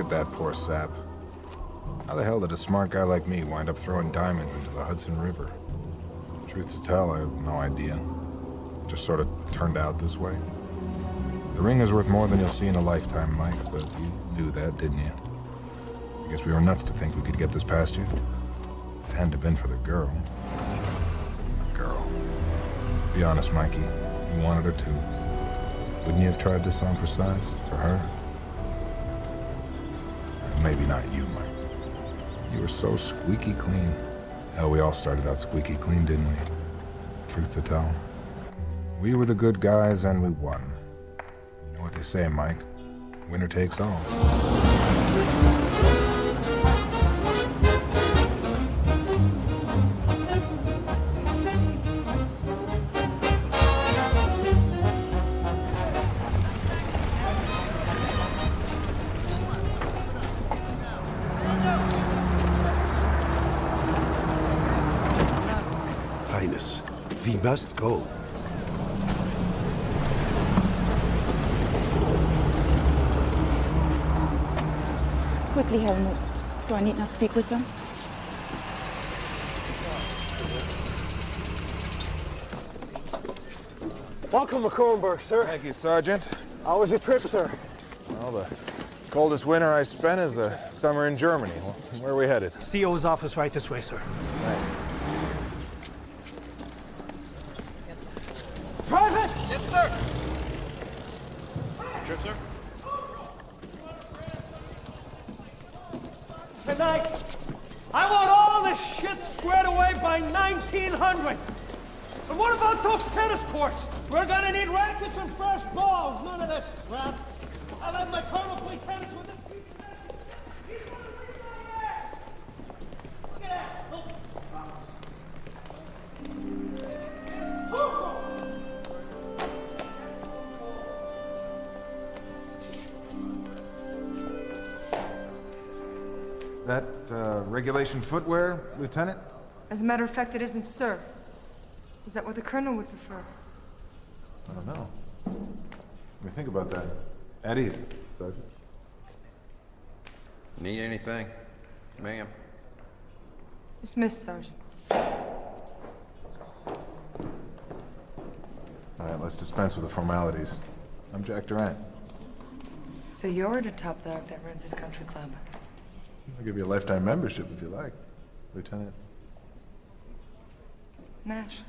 at that poor sap. How the hell did a smart guy like me wind up throwing diamonds into the Hudson River? Truth to tell, I have no idea. It just sort of turned out this way. The ring is worth more than you'll see in a lifetime, Mike, but you knew that, didn't you? I guess we were nuts to think we could get this past you. If it hadn't have been for the girl. The girl. Be honest, Mikey. You wanted her too. Wouldn't you have tried this on for size? For her? Maybe not you, Mike. You were so squeaky clean. Hell, we all started out squeaky clean, didn't we? Truth to tell. We were the good guys and we won. You know what they say, Mike? Winner takes all. Highness, we must go. Quickly, Helmut, so I need not speak with them. Welcome to Kronberg, sir. Thank you, Sergeant. How was your trip, sir? Well, the coldest winter I spent is the summer in Germany. Well, where are we headed? CO's office right this way, sir. Thanks. Private! Yes, sir. Trip, sir. Tonight, I want all this shit squared away by 1900. And what about those tennis courts? We're gonna need rackets and fresh balls. None of this crap. I'll have my colonel play tennis with them. He's gonna beat my ass. Look at that. That, regulation footwear, Lieutenant? As a matter of fact, it isn't, sir. Is that what the colonel would prefer? I don't know. Let me think about that. At ease, Sergeant. Need anything? Ma'am. Dismissed, Sergeant. All right, let's dispense with the formalities. I'm Jack Durant. So you're the top dog that runs this country club. I'll give you a lifetime membership if you like, Lieutenant. Nash.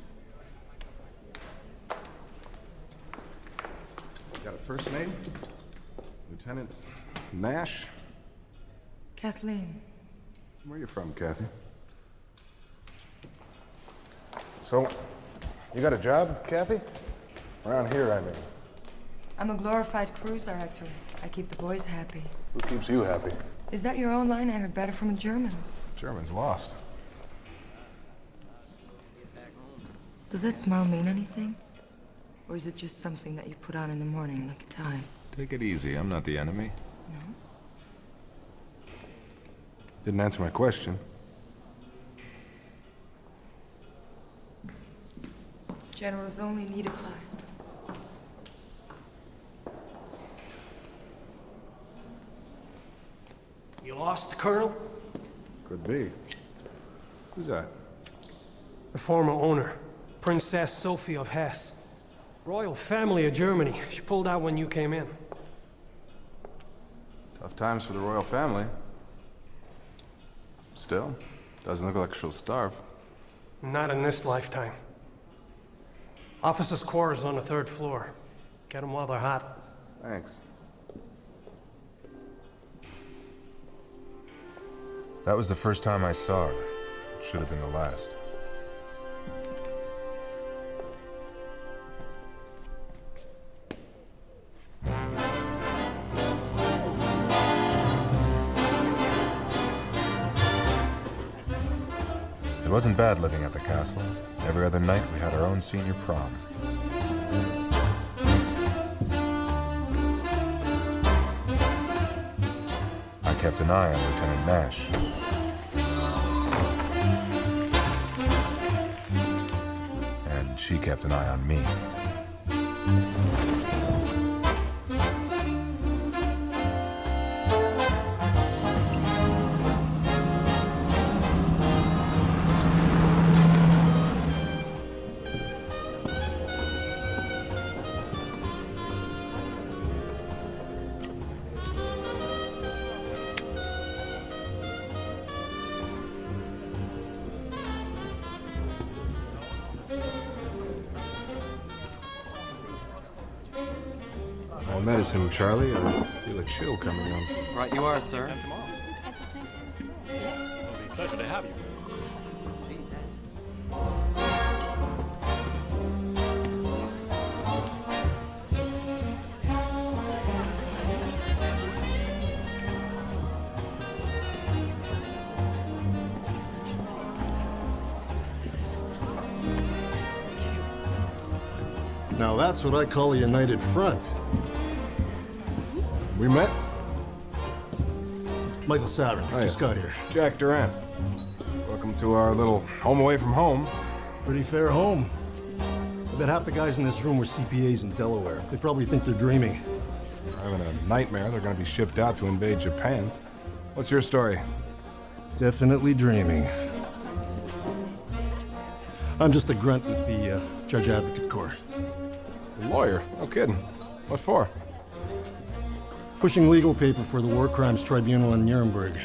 Got a first name? Lieutenant Nash? Kathleen. Where are you from, Kathy? So, you got a job, Kathy? Around here, I mean. I'm a glorified cruise director. I keep the boys happy. Who keeps you happy? Is that your own line? I heard better from the Germans. Germans lost. Does that smile mean anything? Or is it just something that you put on in the morning like a tie? Take it easy, I'm not the enemy. No? Didn't answer my question. Generals only need apply. You lost, Colonel? Could be. Who's that? The former owner, Princess Sophie of Hesse. Royal family of Germany. She pulled out when you came in. Tough times for the royal family. Still, doesn't look like she'll starve. Not in this lifetime. Officers' quarters on the 3rd floor. Get them while they're hot. Thanks. That was the first time I saw her. Should have been the last. It wasn't bad living at the castle. Every other night we had our own senior prom. I kept an eye on Lieutenant Nash. And she kept an eye on me. All medicine, Charlie. I feel a chill coming on. Right you are, sir. Pleasure to have you. Now that's what I call a united front. We met? Michael Savin, just got here. Jack Durant. Welcome to our little home away from home. Pretty fair home. I bet half the guys in this room were CPAs in Delaware. They probably think they're dreaming. They're having a nightmare. They're going to be shipped out to invade Japan. What's your story? Definitely dreaming. I'm just a grunt with the Judge Advocate Corps. A lawyer? No kidding. What for? Pushing legal paper for the War Crimes Tribunal in Nuremberg.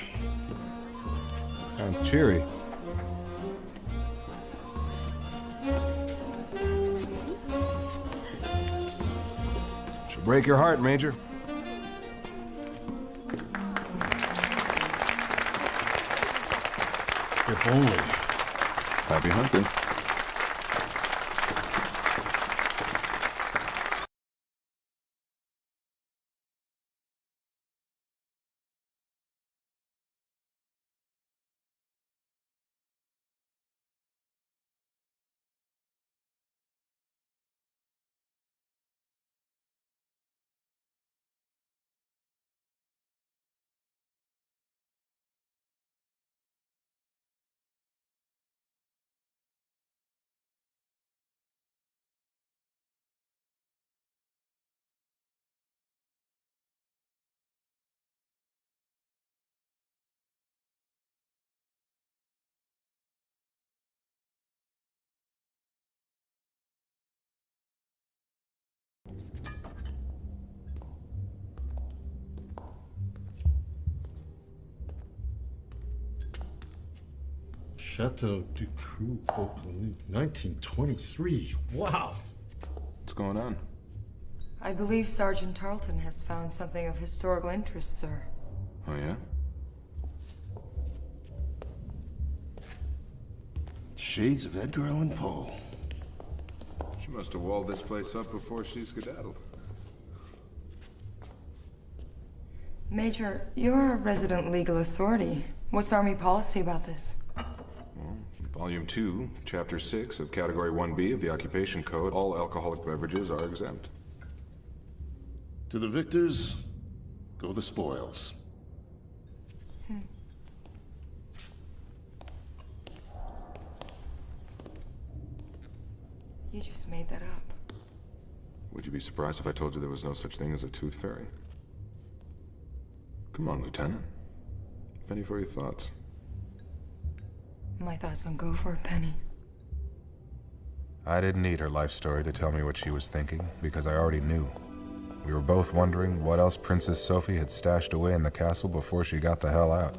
Sounds cheery. Should break your heart, Major. If only. Happy hunting. Chateau du Cru, 1923. Wow. What's going on? I believe Sergeant Tarleton has found something of historical interest, sir. Oh, yeah? Shades of Edgar Allan Poe. She must have walled this place up before she skedaddled. Major, you're a resident legal authority. What's Army policy about this? Volume 2, Chapter 6 of Category 1B of the Occupation Code, all alcoholic beverages are exempt. To the victors, go the spoils. You just made that up. Would you be surprised if I told you there was no such thing as a tooth fairy? Come on, Lieutenant. Penny for your thoughts. My thoughts don't go for a penny. I didn't need her life story to tell me what she was thinking, because I already knew. We were both wondering what else Princess Sophie had stashed away in the castle before she got the hell out.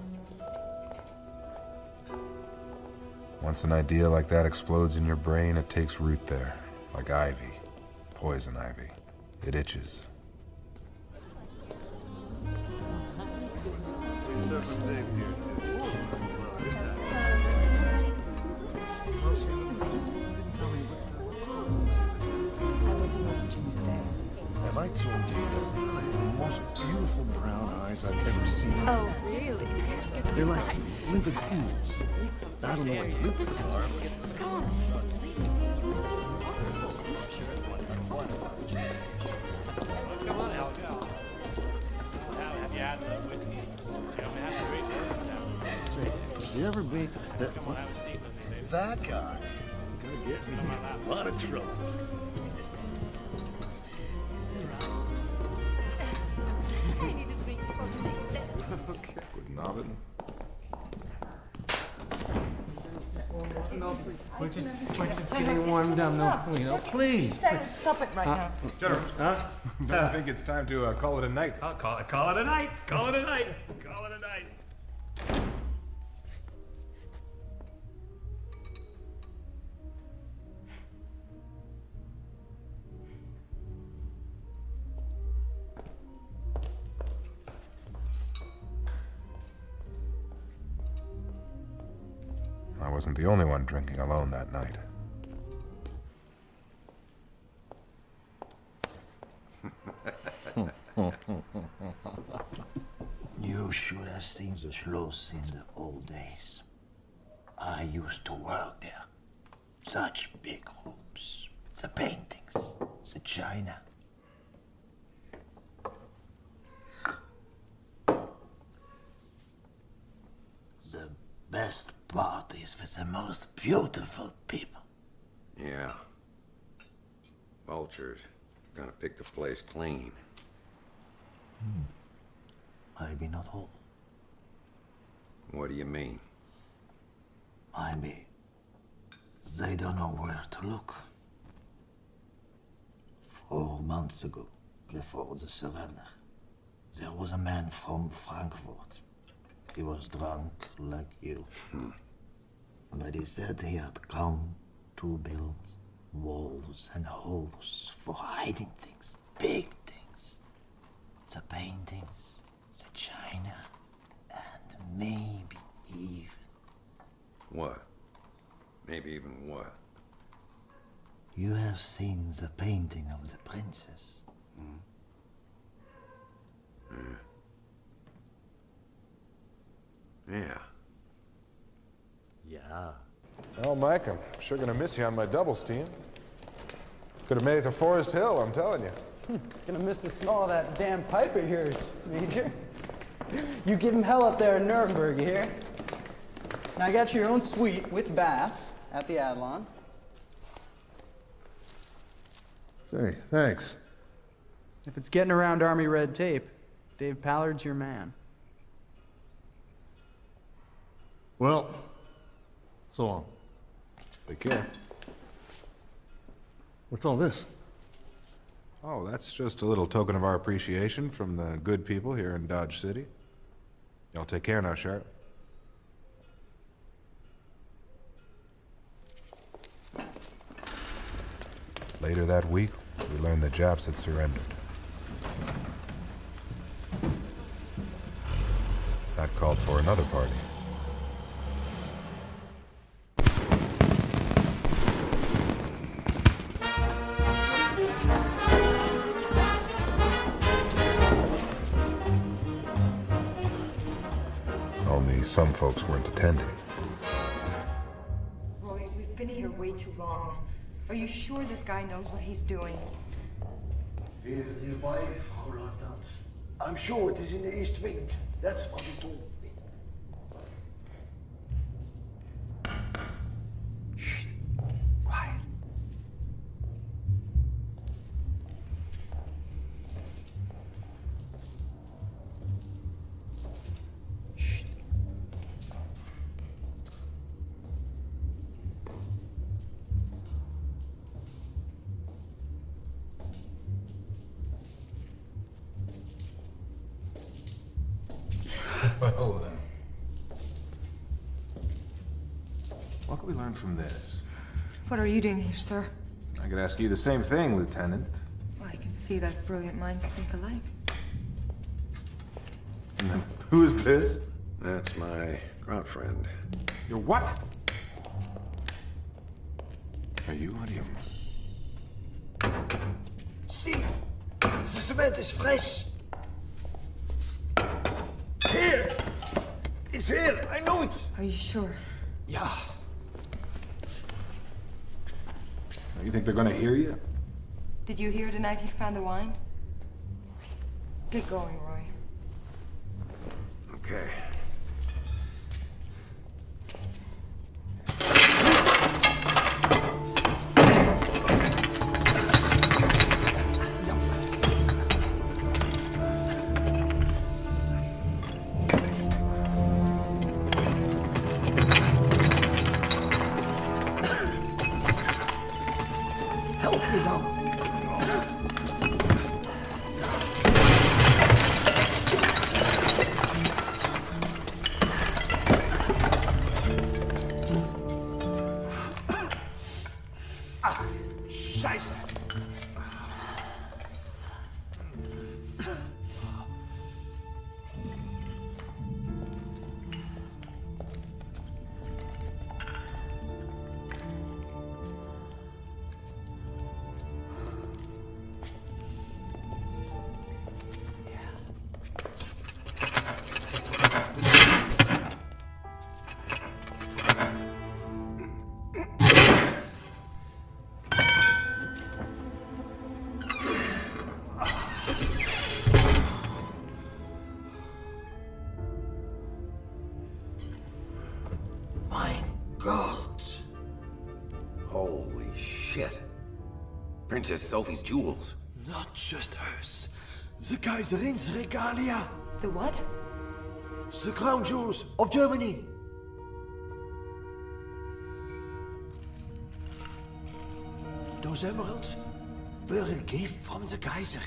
Once an idea like that explodes in your brain, it takes root there, like ivy, poison ivy. It itches. Have I told you that they have the most beautiful brown eyes I've ever seen? Oh, really? They're like limpid pools. I don't know what limpids are. Come on. Come on, Al. Have you had the whiskey? You don't have to drink it. Have you ever been that guy? Gonna get me in a lot of trouble. I need to drink something. Good nobbin. No, we're just getting warmed up. No, please. Stop it right now. General, I think it's time to call it a night. I'll call it a night. Call it a night. Call it a night. wasn't the only one drinking alone that night. You should have seen the Schloss in the old days. I used to work there. Such big rooms. The paintings, the china. The best part is with the most beautiful people. Yeah. Vultures. Gonna pick the place clean. Maybe not all. What do you mean? Maybe they don't know where to look. 4 months ago, before the surrender, there was a man from Frankfurt. He was drunk like you. But he said he had come to build walls and holes for hiding things, big things. The paintings, the china, and maybe even... What? Maybe even what? You have seen the painting of the princess. Yeah. Yeah. Well, Mike, I'm sure gonna miss you on my doubles team. Could have made it to Forest Hill, I'm telling you. Gonna miss the smell of that damn pipe of yours, Major. You give him hell up there in Nuremberg, you hear? Now I got your own suite with bath at the Adlon. Say, thanks. If it's getting around Army red tape, Dave Pallard's your man. Well, so long. Take care. What's all this? Oh, that's just a little token of our appreciation from the good people here in Dodge City. Y'all take care now, Sheriff. Later that week, we learned the Japs had surrendered. That called for another party. Only some folks weren't attending. Roy, we've been here way too long. Are you sure this guy knows what he's doing? We're nearby, Frau Leutnant. I'm sure it is in the East Wing. That's what he told me. Shh. Quiet. Shh. Well, what can we learn from this? What are you doing here, sir? I could ask you the same thing, Lieutenant. Well, I can see that brilliant minds think alike. And then, who is this? That's my grunt friend. Your what? Are you audio? See, the cement is fresh. Here! It's here, I know it! Are you sure? Yeah. You think they're gonna hear you? Did you hear the night he found the wine? Get going, Roy. Okay. Help me now. even just Sophie's jewels. Not just hers. The Kaiserin's regalia. The what? The crown jewels of Germany. Those emeralds were a gift from the Kaiser.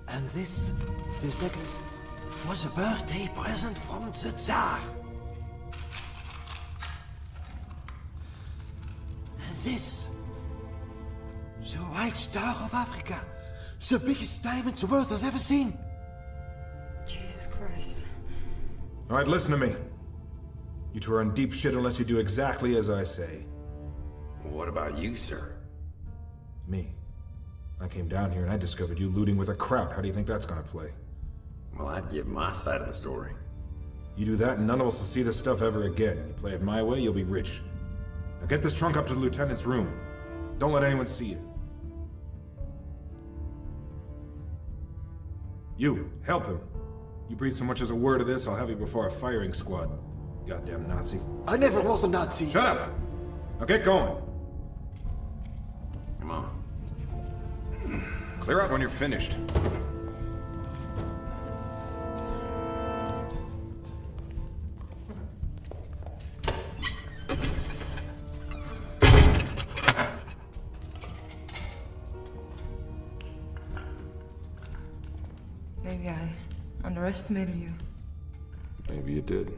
And this necklace was a birthday present from the Tsar. And this, the White Star of Africa, the biggest diamond the world has ever seen. Jesus Christ. All right, listen to me. You two are in deep shit unless you do exactly as I say. What about you, sir? Me. I came down here and I discovered you looting with a kraut. How do you think that's gonna play? Well, I'd give my side of the story. You do that and none of us will see this stuff ever again. You play it my way, you'll be rich. Now get this trunk up to the lieutenant's room. Don't let anyone see it. You, help him. You breathe so much as a word of this, I'll have you before a firing squad. Goddamn Nazi. I never was a Nazi. Shut up! Now get going. Come on. Clear out when you're finished. Maybe I underestimated you. Maybe you did.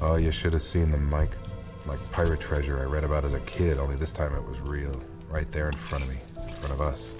Oh, you should have seen them, Mike. Like pirate treasure I read about as a kid, only this time it was real. Right there in front of me. In front of us.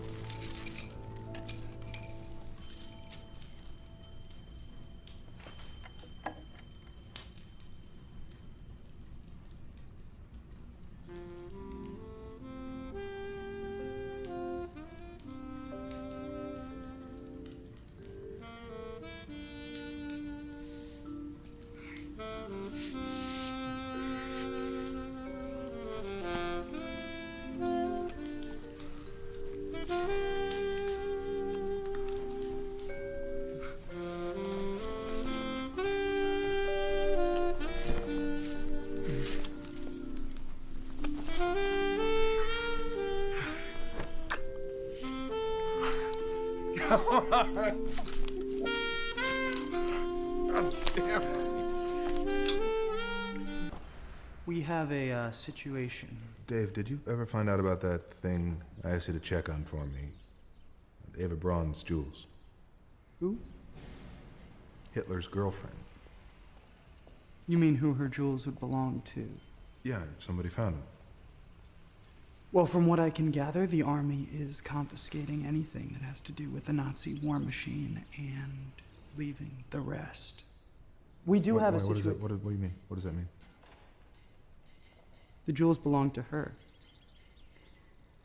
We have a situation. Dave, did you ever find out about that thing I asked you to check on for me? Eva Braun's jewels. Who? Hitler's girlfriend. You mean who her jewels would belong to? Yeah, if somebody found them. Well, from what I can gather, the army is confiscating anything that has to do with the Nazi war machine and leaving the rest. We do have a situation. What do you mean? What does that mean? The jewels belong to her.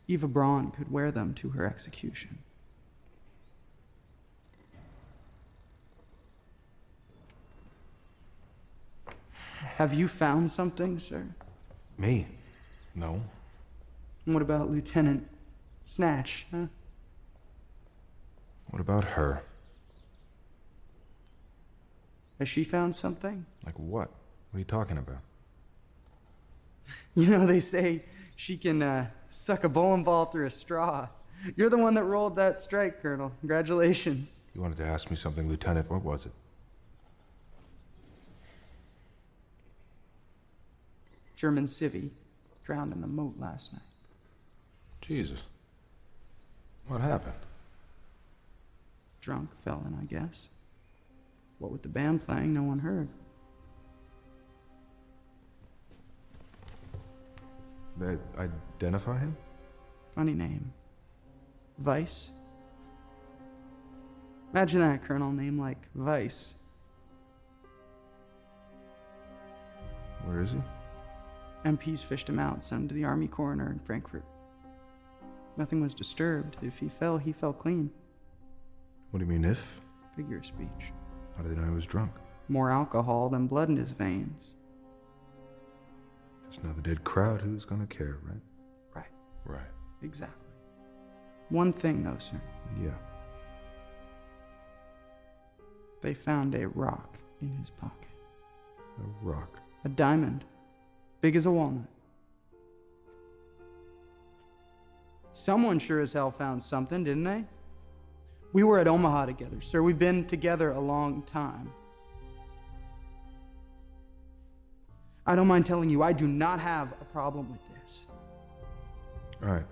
Eva Braun could wear them to her execution. Have you found something, sir? Me? No. And what about Lieutenant Snatch, huh? What about her? Has she found something? Like what? What are you talking about? You know, they say she can suck a bowling ball through a straw. You're the one that rolled that strike, Colonel. Congratulations. You wanted to ask me something, Lieutenant. What was it? German civvy drowned in the moat last night. Jesus. What happened? Drunk, fell in, I guess. What with the band playing, no one heard. Identify him? Funny name. Vice. Imagine that, Colonel. Name like Vice. Where is he? MPs fished him out, sent him to the army coroner in Frankfurt. Nothing was disturbed. If he fell clean. What do you mean, if? Figure of speech. How do they know he was drunk? More alcohol than blood in his veins. Just another dead crowd. Who's gonna care, right? Right. Right. Exactly. One thing, though, sir. Yeah. They found a rock in his pocket. A rock. A diamond, big as a walnut. Someone sure as hell found something, didn't they? We were at Omaha together, sir. We've been together a long time. I don't mind telling you, I do not have a problem with this. All right.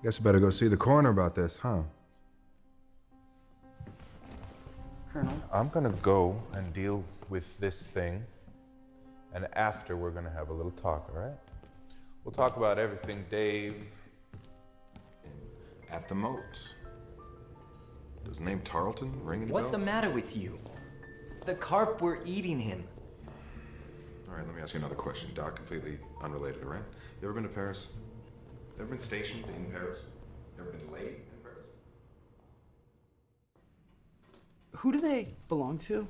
Guess you better go see the coroner about this, huh? Colonel? I'm gonna go and deal with this thing, and after we're gonna have a little talk, all right? We'll talk about everything, Dave. At the moat. Does the name Tarleton ring any What's bells? the matter with you? The carp were eating him. All right, let me ask you another question, Doc. Completely unrelated, all right? You ever been to Paris? Ever been stationed in Paris? Ever been late in Paris? Who do they belong to?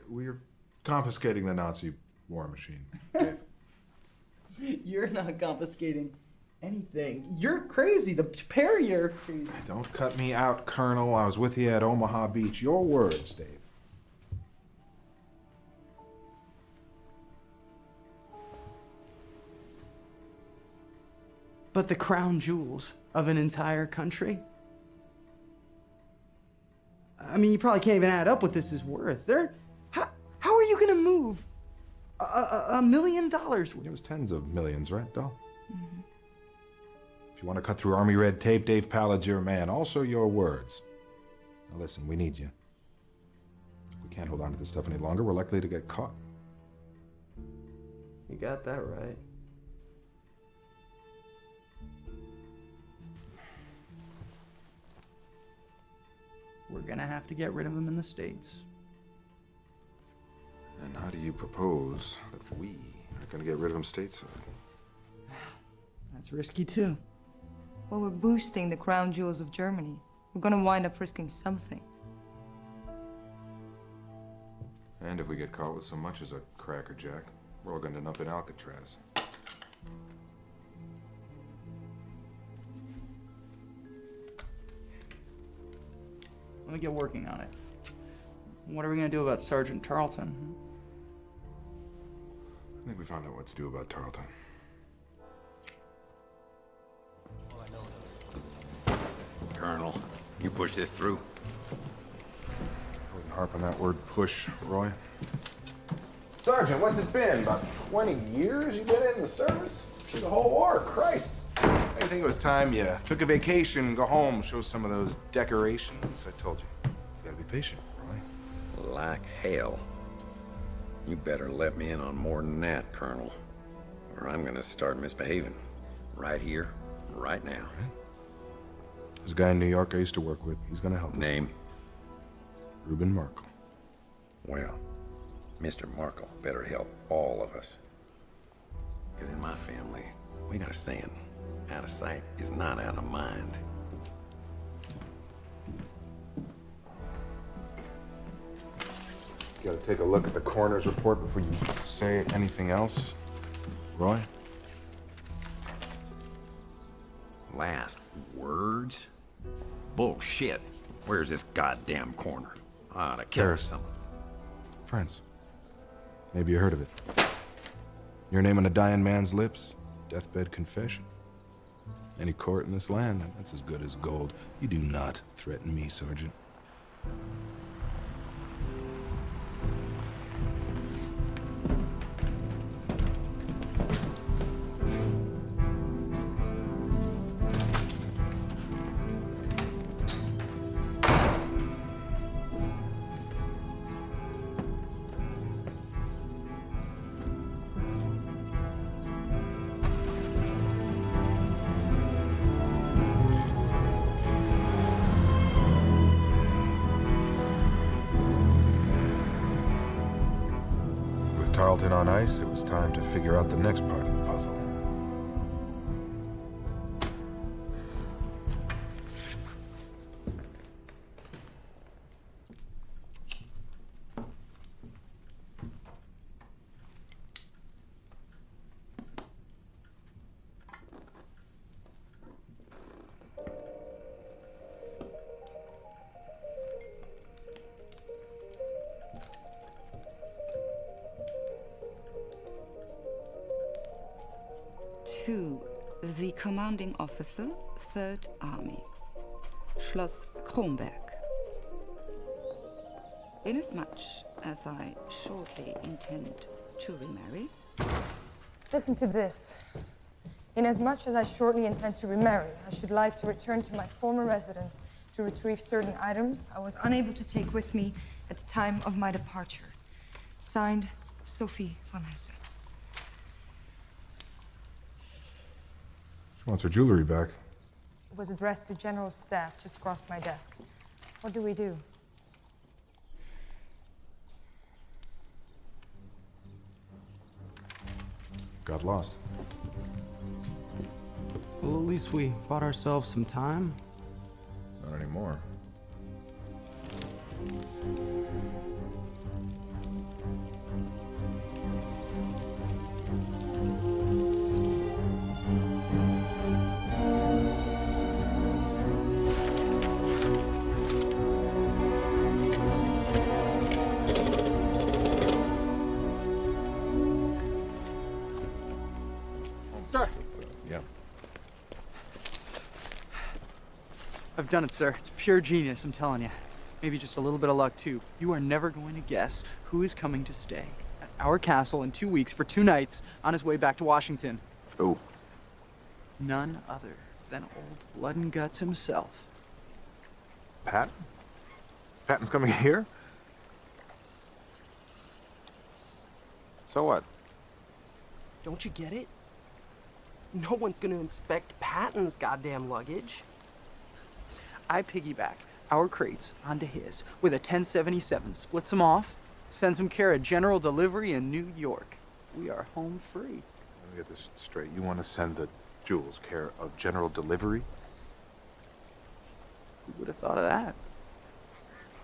We're confiscating the Nazi war machine. You're not confiscating anything. You're crazy. The pair of you are crazy. Don't cut me out, Colonel. I was with you at Omaha Beach. Your words, Dave. But the crown jewels of an entire country? I mean, you probably can't even add up what this is worth. How are you gonna move $1 million? It was tens of millions, right, Doll? Mm-hmm. If you want to cut through Army red tape, Dave Pallad's your man. Also your words. Now listen, we need you. We can't hold on to this stuff any longer. We're likely to get caught. You got that right. We're gonna have to get rid of him in the States. And how do you propose that we are going to get rid of him stateside? That's risky too. Well, we're boosting the crown jewels of Germany. We're gonna wind up risking something. And if we get caught with so much as a crackerjack, we're all going to end up in Alcatraz. Let me get working on it. What are we gonna do about Sergeant Tarleton? I think we found out what to do about Tarleton. Colonel, you push this through? I wouldn't harp on that word push, Roy. Sergeant, what's it been? About 20 years you've been in the service? Through the whole war, Christ. I think it was time you took a vacation, go home, show some of those decorations. I told you, you gotta be patient, Roy. Like hell. You better let me in on more than that, Colonel, or I'm gonna start misbehaving. Right here, right now. There's a guy in New York I used to work with. He's gonna help us. Name? Reuben Markle. Well, Mr. Markle better help all of us. Because in my family, we got a saying, out of sight is not out of mind. You gotta take a look at the coroner's report before you say anything else, Roy. Last words? Bullshit. Where's this goddamn corner? I ought to kill Paris. someone. France. Maybe you heard of it. Your name on a dying man's lips, deathbed confession. Any court in this land, that's as good as gold. You do not threaten me, Sergeant. Tarleton on ice, it was time to figure out the next part of the puzzle. To the commanding officer, 3rd Army, Schloss Kronberg. Inasmuch as I shortly intend to remarry. Listen to this. Inasmuch as I shortly intend to remarry, I should like to return to my former residence to retrieve certain items I was unable to take with me at the time of my departure. Signed, Sophie von Hessen. She wants her jewelry back. It was addressed to General Staff, just across my desk. What do we do? Got lost. Well, at least we bought ourselves some time. Not anymore. Sir. Yeah. I've done it, sir. It's pure genius, I'm telling you. Maybe just a little bit of luck, too. You are never going to guess who is coming to stay at our castle in 2 weeks for 2 nights on his way back to Washington. Oh. None other than old Blood and Guts himself. Pat? Patton's coming here? So what? Don't you get it? No one's gonna inspect Patton's goddamn luggage. I piggyback our crates onto his with a 1077, splits them off, sends them care of general delivery in New York. We are home free. Let me get this straight. You want to send the jewels care of general delivery? Who would have thought of that?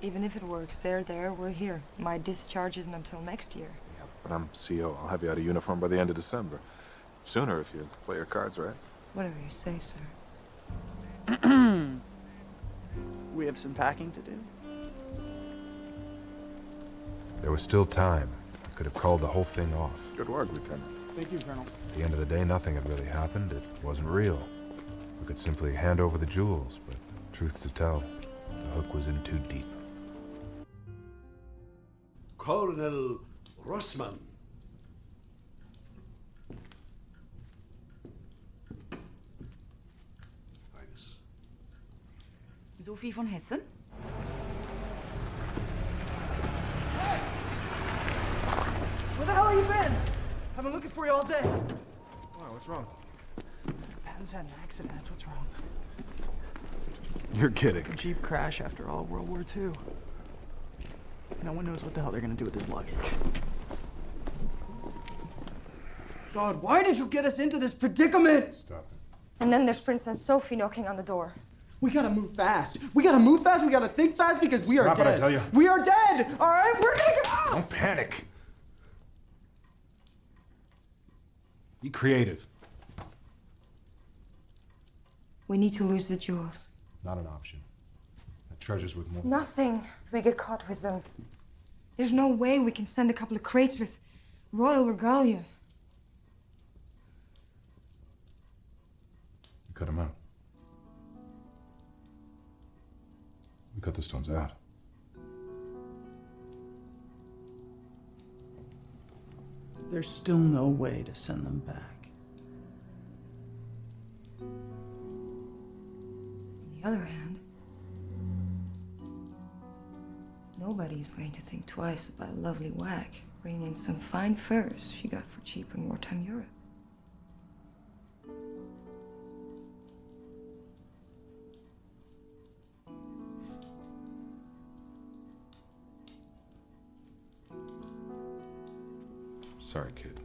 Even if it works, they're there, we're here. My discharge isn't until next year. Yeah, but I'm CO. I'll have you out of uniform by the end of December. Sooner if you play your cards right. Whatever you say, sir. We have some packing to do. There was still time. I could have called the whole thing off. Good work, Lieutenant. Thank you, Colonel. At the end of the day, nothing had really happened. It wasn't real. We could simply hand over the jewels, but truth to tell, the hook was in too deep. Colonel Rossmann. Sophie von Hessen? Where the hell have you been? I've been looking for you all day. Why, what's wrong? Patton's had an accident, that's what's wrong. You're kidding. A Jeep crash after all World War II. No one knows what the hell they're gonna do with his luggage. God, why did you get us into this predicament? Stop it. And then there's Princess Sophie knocking on the door. We gotta move fast. We gotta move fast, we gotta think fast because we are Stop it, dead. I tell you. We are dead! Alright, we're gonna go! Don't panic. Be creative. We need to lose the jewels. Not an option. That treasure's worth more. Nothing if we get caught with them. There's no way we can send a couple of crates with royal regalia. We cut them out. We cut the stones out. There's still no way to send them back. On the other hand, nobody's going to think twice about a lovely whack bringing in some fine furs she got for cheap in wartime Europe. Sorry, kid.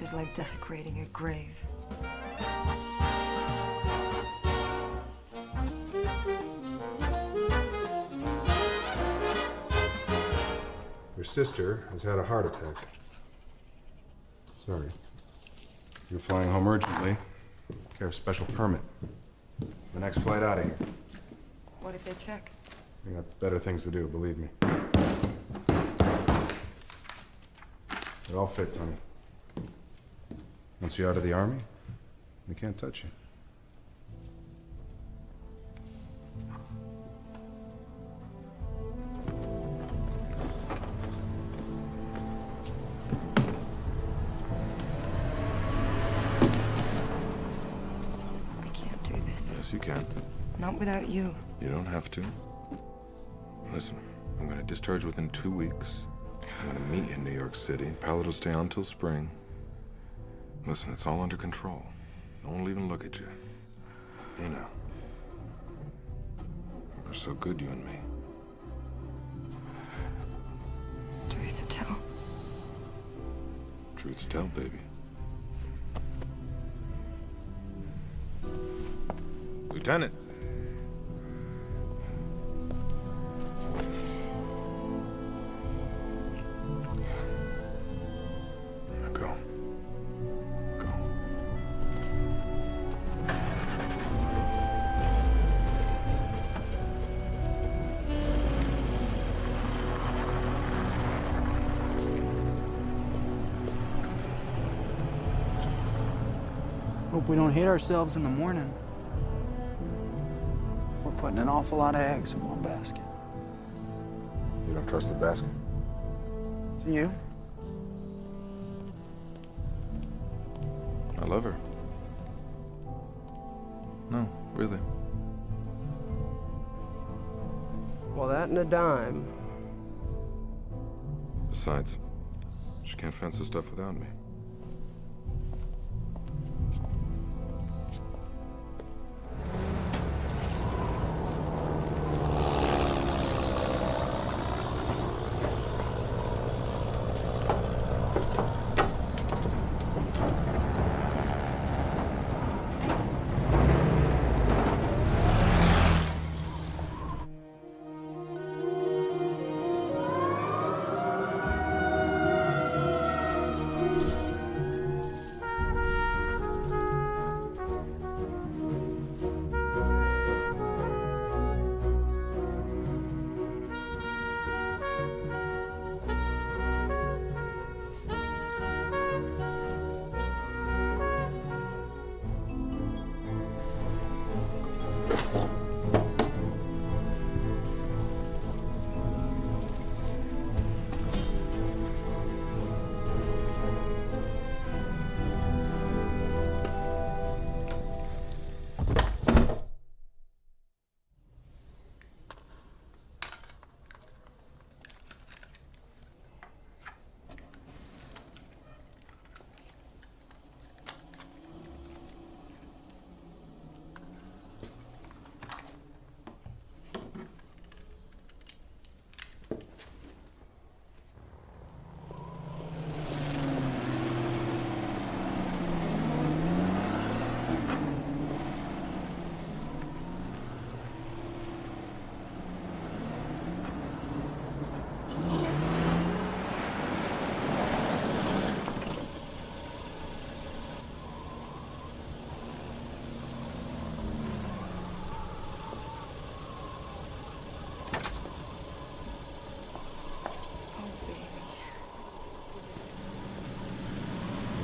is like desecrating a grave. Your sister has had a heart attack. Sorry. You're flying home urgently. Care of special permit. The next flight out of here. What if they check? You got better things to do, believe me. It all fits, honey. Once you're out of the army, they can't touch you. I can't do this. Yes, you can. Not without you. You don't have to. Listen, I'm gonna discharge within 2 weeks. I'm gonna meet you in New York City. Pilot will stay on till spring. Listen, it's all under control. No one will even look at you. You know. We're so good, you and me. Truth to tell. Truth to tell, baby. Lieutenant. Go. Go. Hope we don't hate ourselves in the morning. We're putting an awful lot of eggs in one basket. You don't trust the basket? Do you? I love her. No, really. Well, that and a dime. Besides, she can't fence the stuff without me.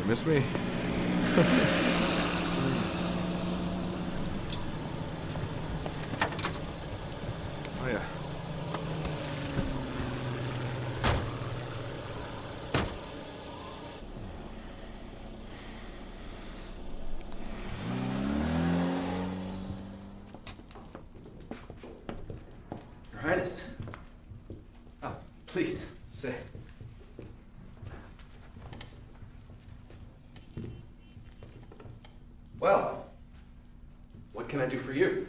Miss me? Oh, yeah. Your Highness. Oh, please, sit. Well, what can I do for you?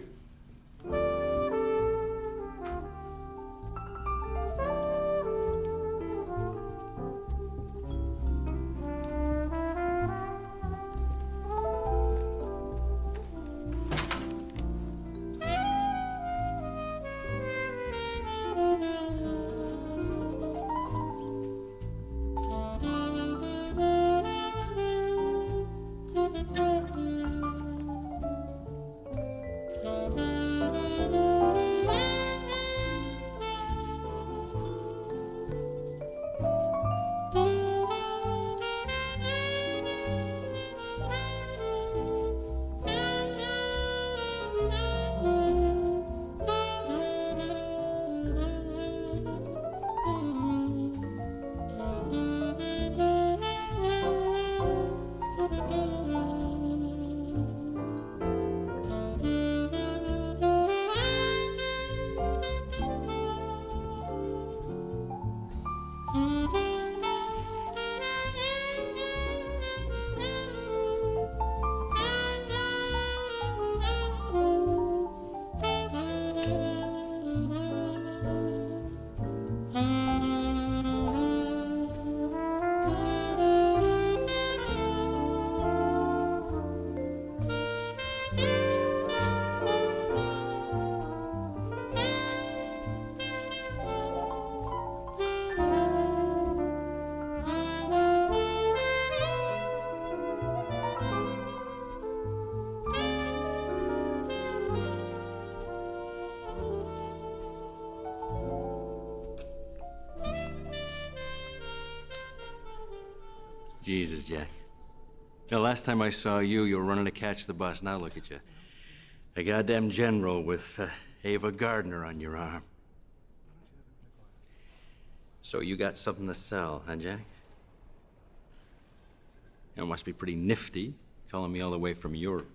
Jesus, Jack. The last time I saw you, you were running to catch the bus. Now look at you. A goddamn general with Ava Gardner on your arm. So you got something to sell, huh, Jack? It must be pretty nifty, calling me all the way from Europe.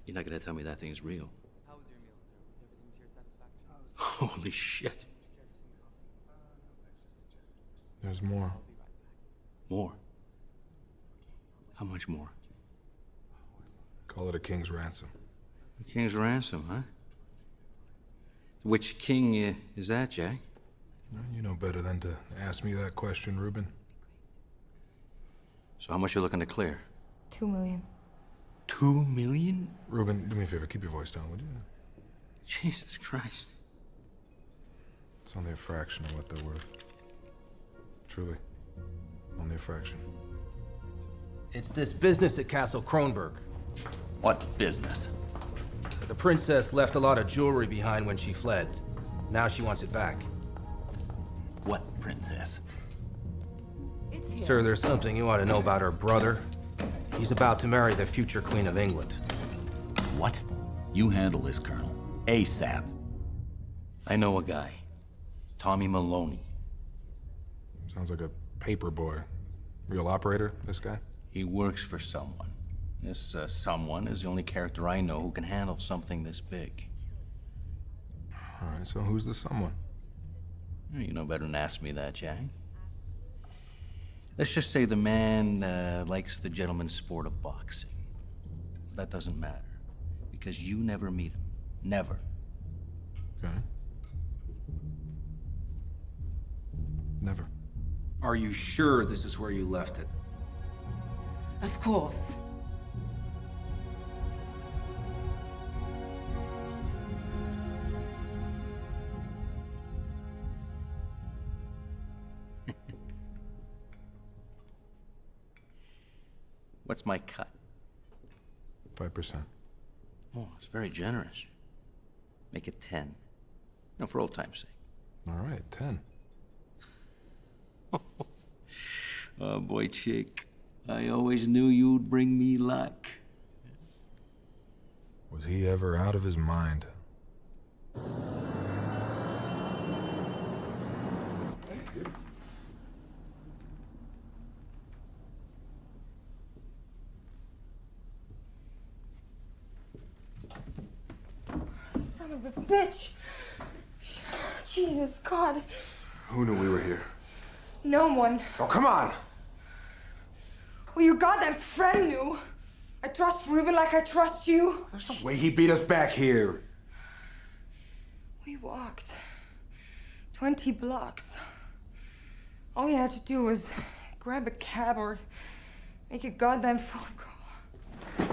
You're not gonna tell me that thing's real. How was your meal, sir? Was everything to your satisfaction? Holy shit. There's more. More? How much more? Call it a king's ransom. A king's ransom, huh? Which king is that, Jack? You know better than to ask me that question, Reuben. So how much you looking to clear? 2 million. 2 million? Reuben, do me a favor, keep your voice down, would you? Jesus Christ. It's only a fraction of what they're worth. Truly. Only a fraction. It's this business at Castle Kronberg. What business? The princess left a lot of jewelry behind when she fled. Now she wants it back. What princess? Sir, there's something you ought to know about her brother. He's about to marry the future Queen of England. What? You handle this, Colonel. ASAP. I know a guy. Tommy Maloney. Sounds like a paper boy. Real operator, this guy? He works for someone. This someone is the only character I know who can handle something this big. All right, so who's the someone? You know better than ask me that, Jack. Let's just say the man likes the gentleman's sport of boxing. That doesn't matter, because you never meet him. Never. Okay. Never. Are you sure this is where you left it? Of course. What's my cut? 5%. Oh, it's very generous. Make it 10. No, for old time's sake. All right, 10. Oh, boy, chick. I always knew you'd bring me luck. Was he ever out of his mind? Son of a bitch! Jesus, God. Who knew we were here? No one. Oh, come on! Well, your goddamn friend knew. I trust Reuben like I trust you. There's no way he beat us back here. We walked 20 blocks. All you had to do was grab a cab or make a goddamn phone call.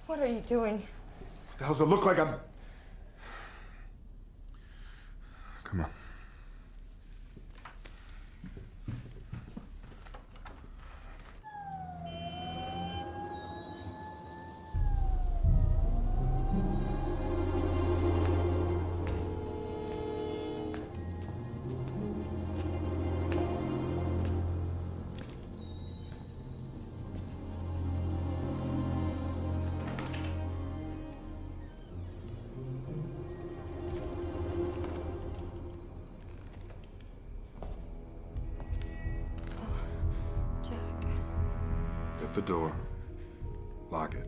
What are you doing? The hell's it look like I'm... Come on. The door. Lock it.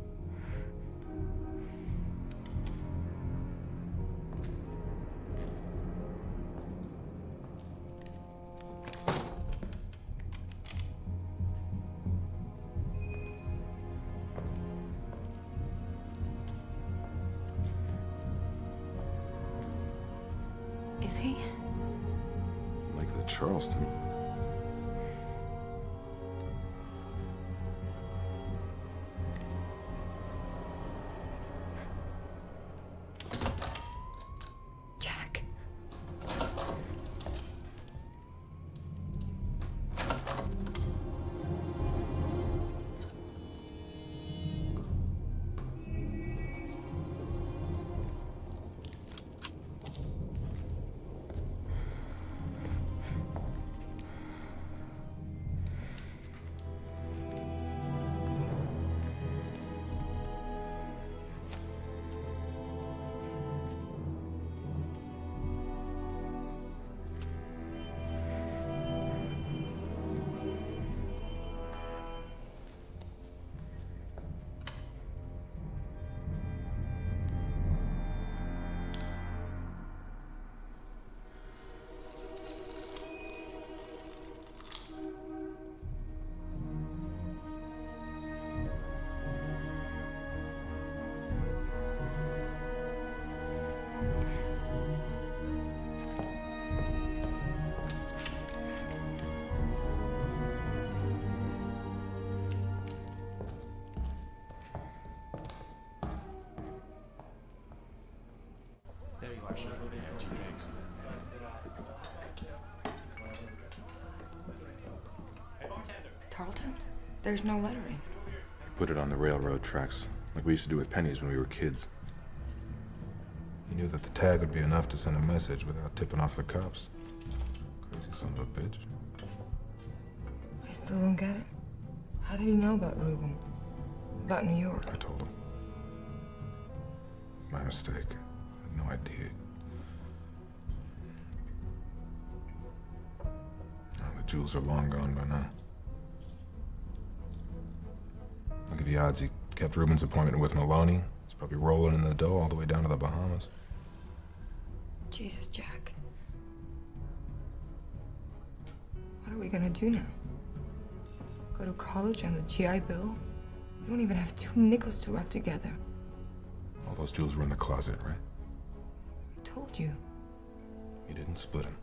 Is he? Like the Charleston. Gee, thanks. Tarleton? There's no lettering. Put it on the railroad tracks, like we used to do with pennies when we were kids. He knew that the tag would be enough to send a message without tipping off the cops. Crazy son of a bitch. I still don't get it. How did he know about Reuben? About New York? I told him. My mistake. I had no idea. Oh, the jewels are long gone by now. Look at the odds he kept Reuben's appointment with Maloney. He's probably rolling in the dough all the way down to the Bahamas. Jesus, Jack. What are we gonna do now? Go to college on the GI Bill? We don't even have 2 nickels to rub together. All those jewels were in the closet, right? I told you. You didn't split them.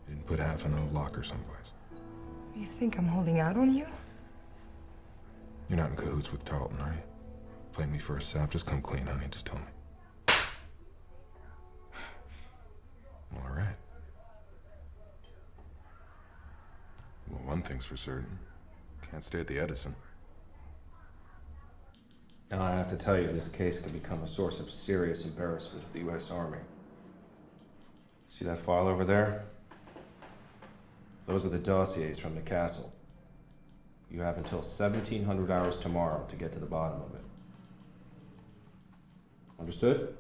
You didn't put half in a locker someplace. You think I'm holding out on you? You're not in cahoots with Tarleton, are you? Playing me for a sap? Just come clean, honey. Just tell me. All right. Well, one thing's for certain. Can't stay at the Edison. Now I have to tell you, this case could become a source of serious embarrassment to the U.S. Army. See that file over there? Those are the dossiers from the castle. You have until 1700 hours tomorrow to get to the bottom of it. Understood?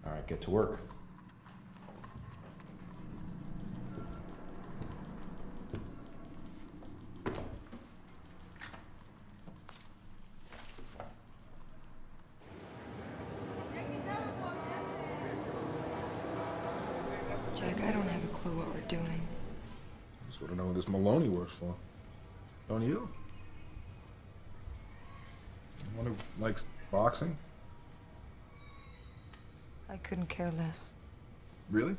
All right, get to work. Jack, I don't have a clue what we're doing. I just want to know who this Maloney works for. Don't you? One who likes boxing? I couldn't care less. Really?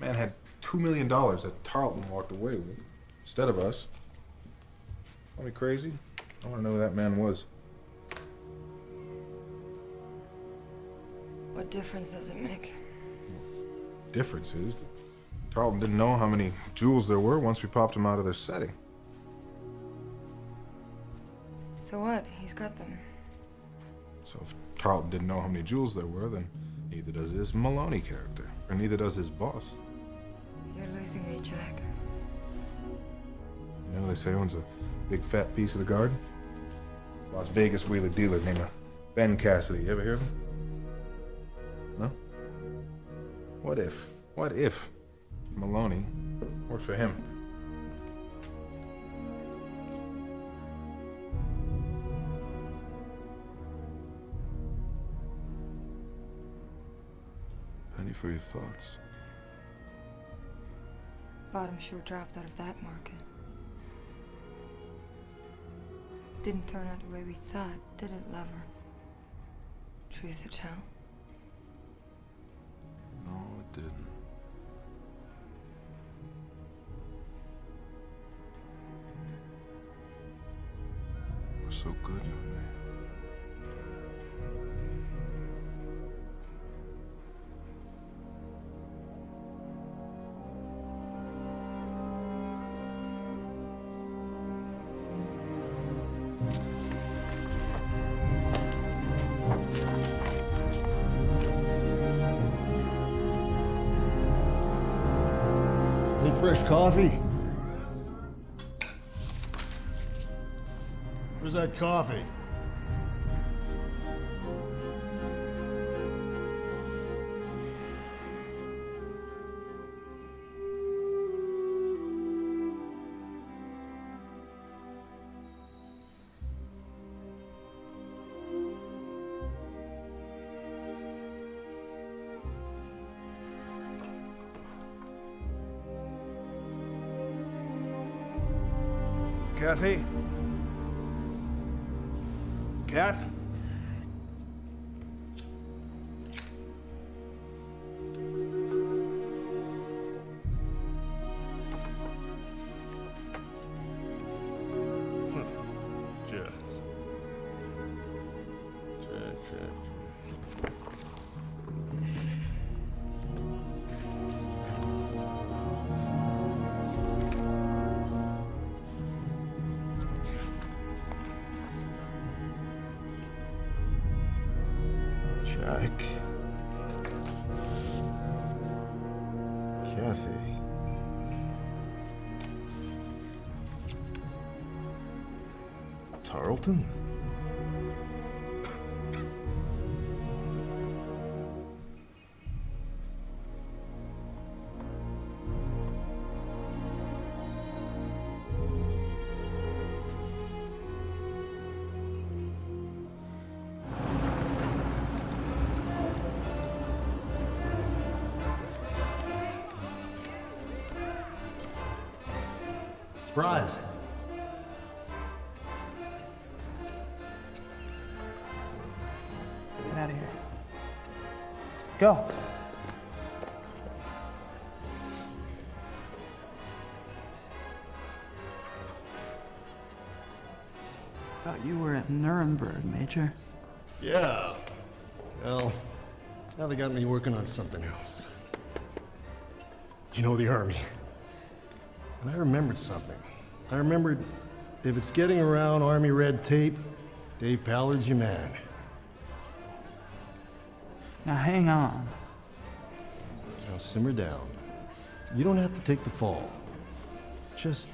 Man had $2 million that Tarleton walked away with, instead of us. Call me crazy? I want to know who that man was. What difference does it make? Difference is that Tarleton didn't know how many jewels there were once we popped them out of their setting. So what? He's got them. So if Tarleton didn't know how many jewels there were, then neither does his Maloney character, or neither does his boss. You're losing me, Jack. You know, they say he owns a big fat piece of the garden. Las Vegas wheeler dealer named Ben Cassidy. You ever hear of him? No? What if Maloney worked for him? Penny for your thoughts. Bottom sure dropped out of that market. Didn't turn out the way we thought, did it, lover? Truth to tell? No, it didn't. We're so good, you and me. Any fresh coffee? Where's that coffee? Kathy? Kath? Jack. Kathy. Tarleton? Surprise. Get out of here. Go. Thought you were at Nuremberg, Major. Yeah. Well, now they got me working on something else. You know, the Army. And I remembered something. I remembered if it's getting around Army red tape, Dave Pallard's your man. Now hang on. Now simmer down. You don't have to take the fall. Just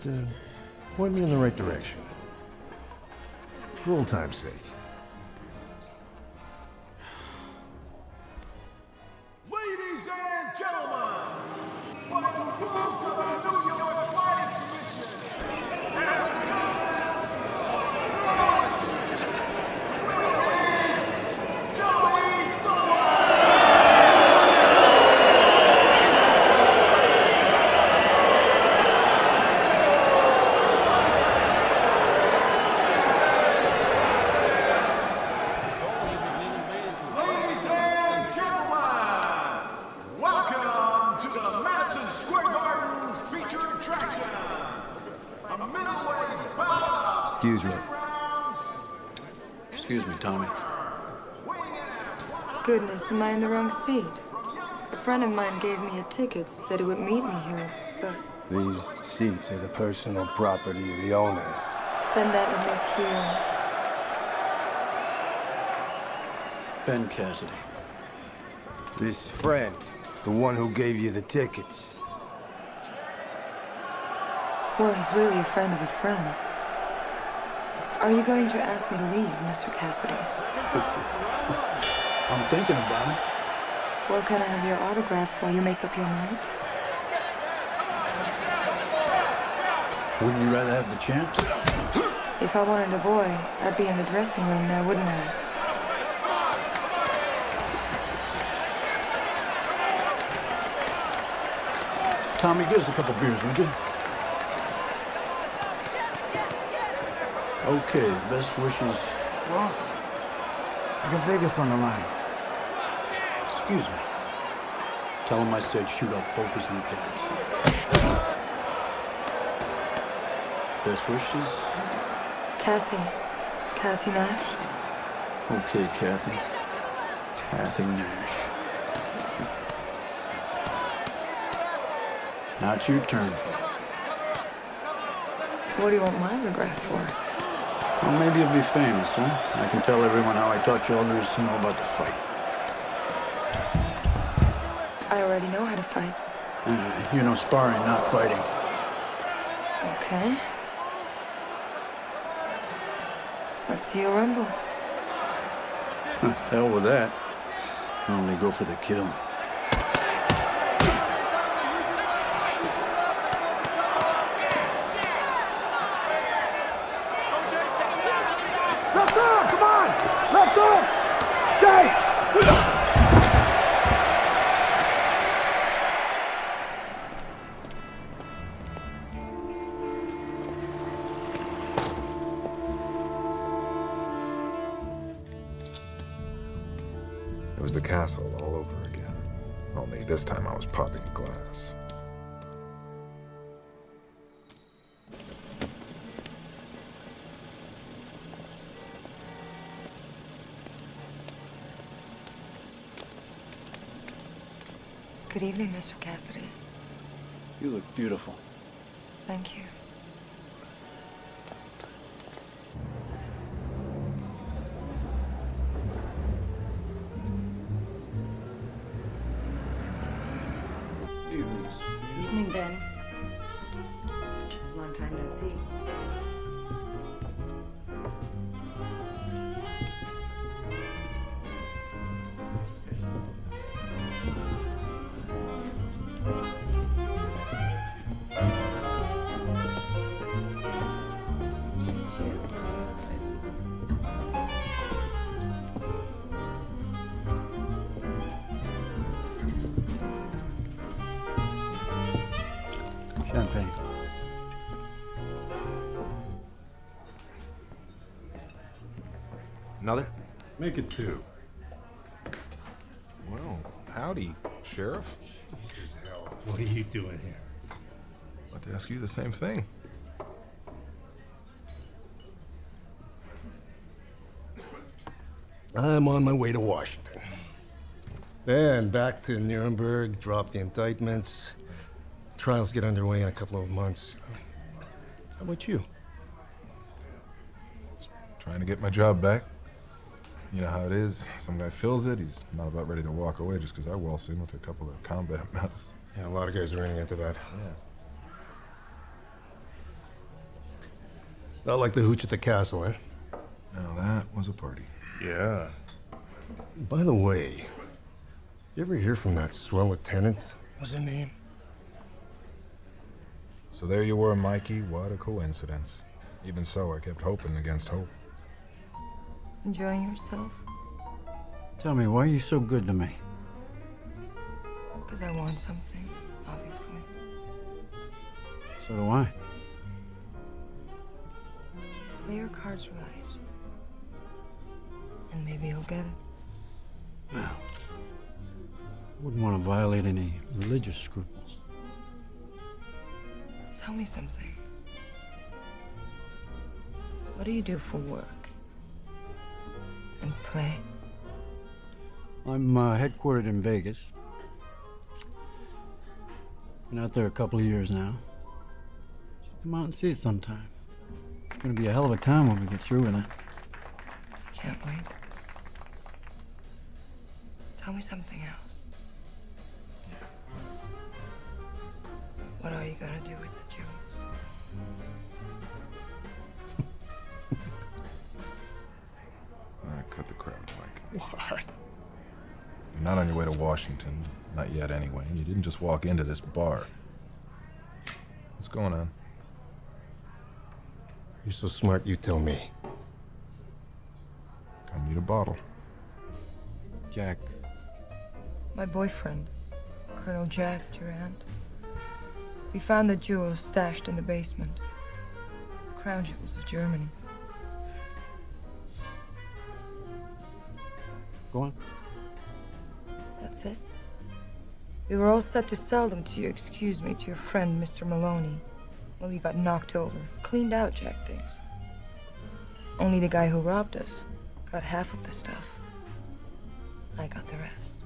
point me in the right direction. For old time's sake. Ladies and gentlemen, by the rules of the New York Planning Commission, Excuse me. Excuse me, Tommy. Goodness, am I in the wrong seat? A friend of mine gave me a ticket, said he would meet me here, but... These seats are the personal property of the owner. Then that would make you... Ben Cassidy. This friend, the one who gave you the tickets. Well, he's really a friend of a friend. Are you going to ask me to leave, Mr. Cassidy? I'm thinking about it. Well, can I have your autograph while you make up your mind? Wouldn't you rather have the chance? If I wanted a boy, I'd be in the dressing room now, wouldn't I? Tommy, give us a couple beers, would you? Okay, best wishes. Ross, I got Vegas on the line. Excuse me. Tell him I said shoot off both his kneecaps. Best wishes? Kathy Nash. Okay, Kathy. Kathy Nash. Now it's your turn. What do you want my autograph for? Well, maybe you'll be famous, huh? I can tell everyone how I taught you all there is to know about the fight. I already know how to fight. You know sparring, not fighting. Okay. Let's see you rumble. Hell with that. I only go for the kill. Left arm, come on! Left arm! Jay! It was the castle all over again. Only this time I was popping glass. Good evening, Mr. Cassidy. You look beautiful. Thank you. Ben. Long time no see. Champagne. Another? Make it 2. Well, howdy, Sheriff. Jesus, hell. What are you doing here? About to ask you the same thing. I'm on my way to Washington. Then back to Nuremberg, drop the indictments. Trials get underway in a couple of months. How about you? Trying to get my job back. You know how it is. Some guy fills it, he's not about ready to walk away just because I waltz in with a couple of combat medals. Yeah, a lot of guys are running into that. Yeah. Not like the hooch at the castle, eh? Now that was a party. Yeah. By the way, you ever hear from that swell lieutenant? What's her name? So there you were, Mikey. What a coincidence. Even so, I kept hoping against hope. Enjoying yourself? Tell me, why are you so good to me? Because I want something, obviously. So do I. Play your cards right. And maybe you'll get it. Well, I wouldn't want to violate any religious scruples. Tell me something. What do you do for work? And play? I'm headquartered in Vegas. Been out there a couple of years now. Should come out and see it sometime. It's gonna be a hell of a time when we get through with it. I can't wait. Tell me something else. What are you gonna do with the jewels? All right, cut the crowd, Mike. What? You're not on your way to Washington. Not yet, anyway. And you didn't just walk into this bar. What's going on? You're so smart, you tell me. I need a bottle. Jack. My boyfriend, Colonel Jack Durant. We found the jewels stashed in the basement. Crown jewels of Germany. Go on. That's it. We were all set to sell them to to your friend, Mr. Maloney. When we got knocked over. Cleaned out, Jack thinks. Only the guy who robbed us got half of the stuff. I got the rest.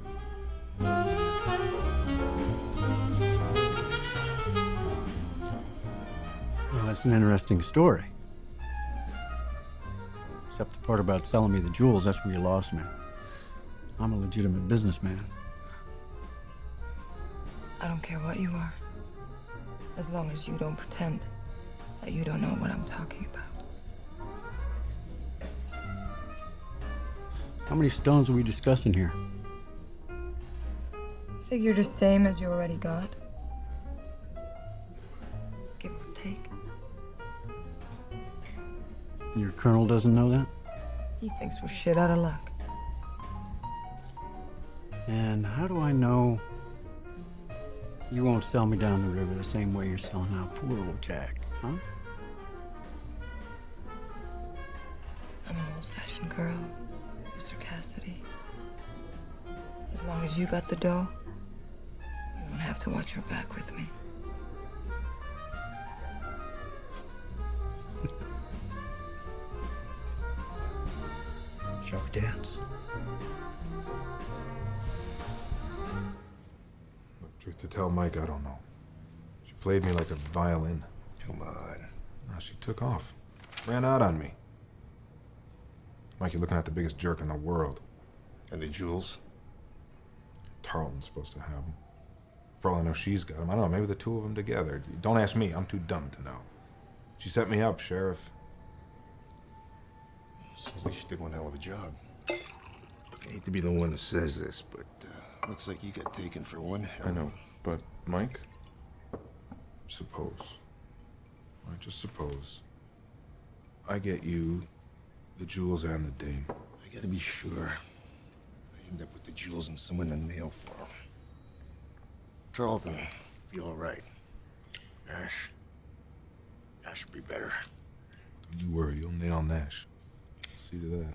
Well, that's an interesting story. Except the part about selling me the jewels, that's where you lost me. I'm a legitimate businessman. I don't care what you are. As long as you don't pretend that you don't know what I'm talking about. How many stones are we discussing here? Figure the same as you already got. Give or take. Your colonel doesn't know that? He thinks we're shit out of luck. And how do I know you won't sell me down the river the same way you're selling out poor old Jack, huh? I'm an old-fashioned girl, Mr. Cassidy. As long as you got the dough, you don't have to watch your back with me. Shall we dance? Look, truth to tell, Mike, I don't know. She played me like a violin. Come on. Now she took off. Ran out on me. Mike, you're looking at the biggest jerk in the world. And the jewels? Tarleton's supposed to have them. For all I know, she's got him. I don't know, maybe the two of them together. Don't ask me, I'm too dumb to know. She set me up, Sheriff. Sounds like she did one hell of a job. I hate to be the one who says this, but looks like you got taken for one hell. I know, but Mike, suppose, I just suppose, I get you the jewels and the dame. I gotta be sure I end up with the jewels and someone to nail for them. Tarleton, be all right. Nash would be better. Don't you worry, you'll nail Nash. See to that.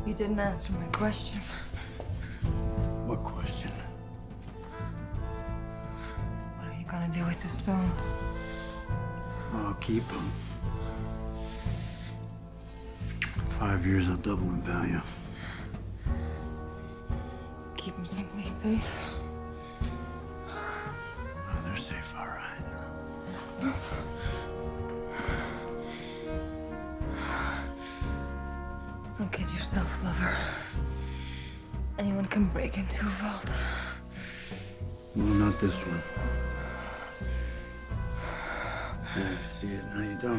You didn't answer my question. What question? What are you gonna do with the stones? I'll keep them. 5 years, I'll double in value. Keep them someplace safe. Oh, they're safe, all right. Don't kid yourself, lover. Anyone can break into a vault. No, not this one. Now you see it, now you don't.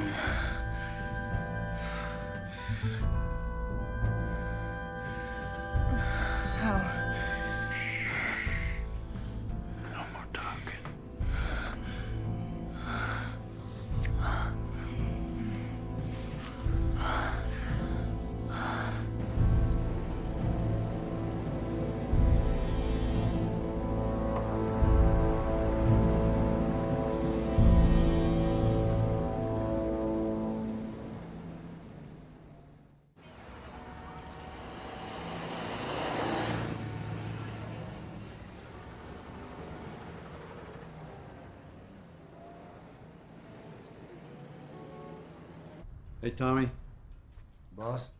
How? No more talking. Hey, Tommy. Boss?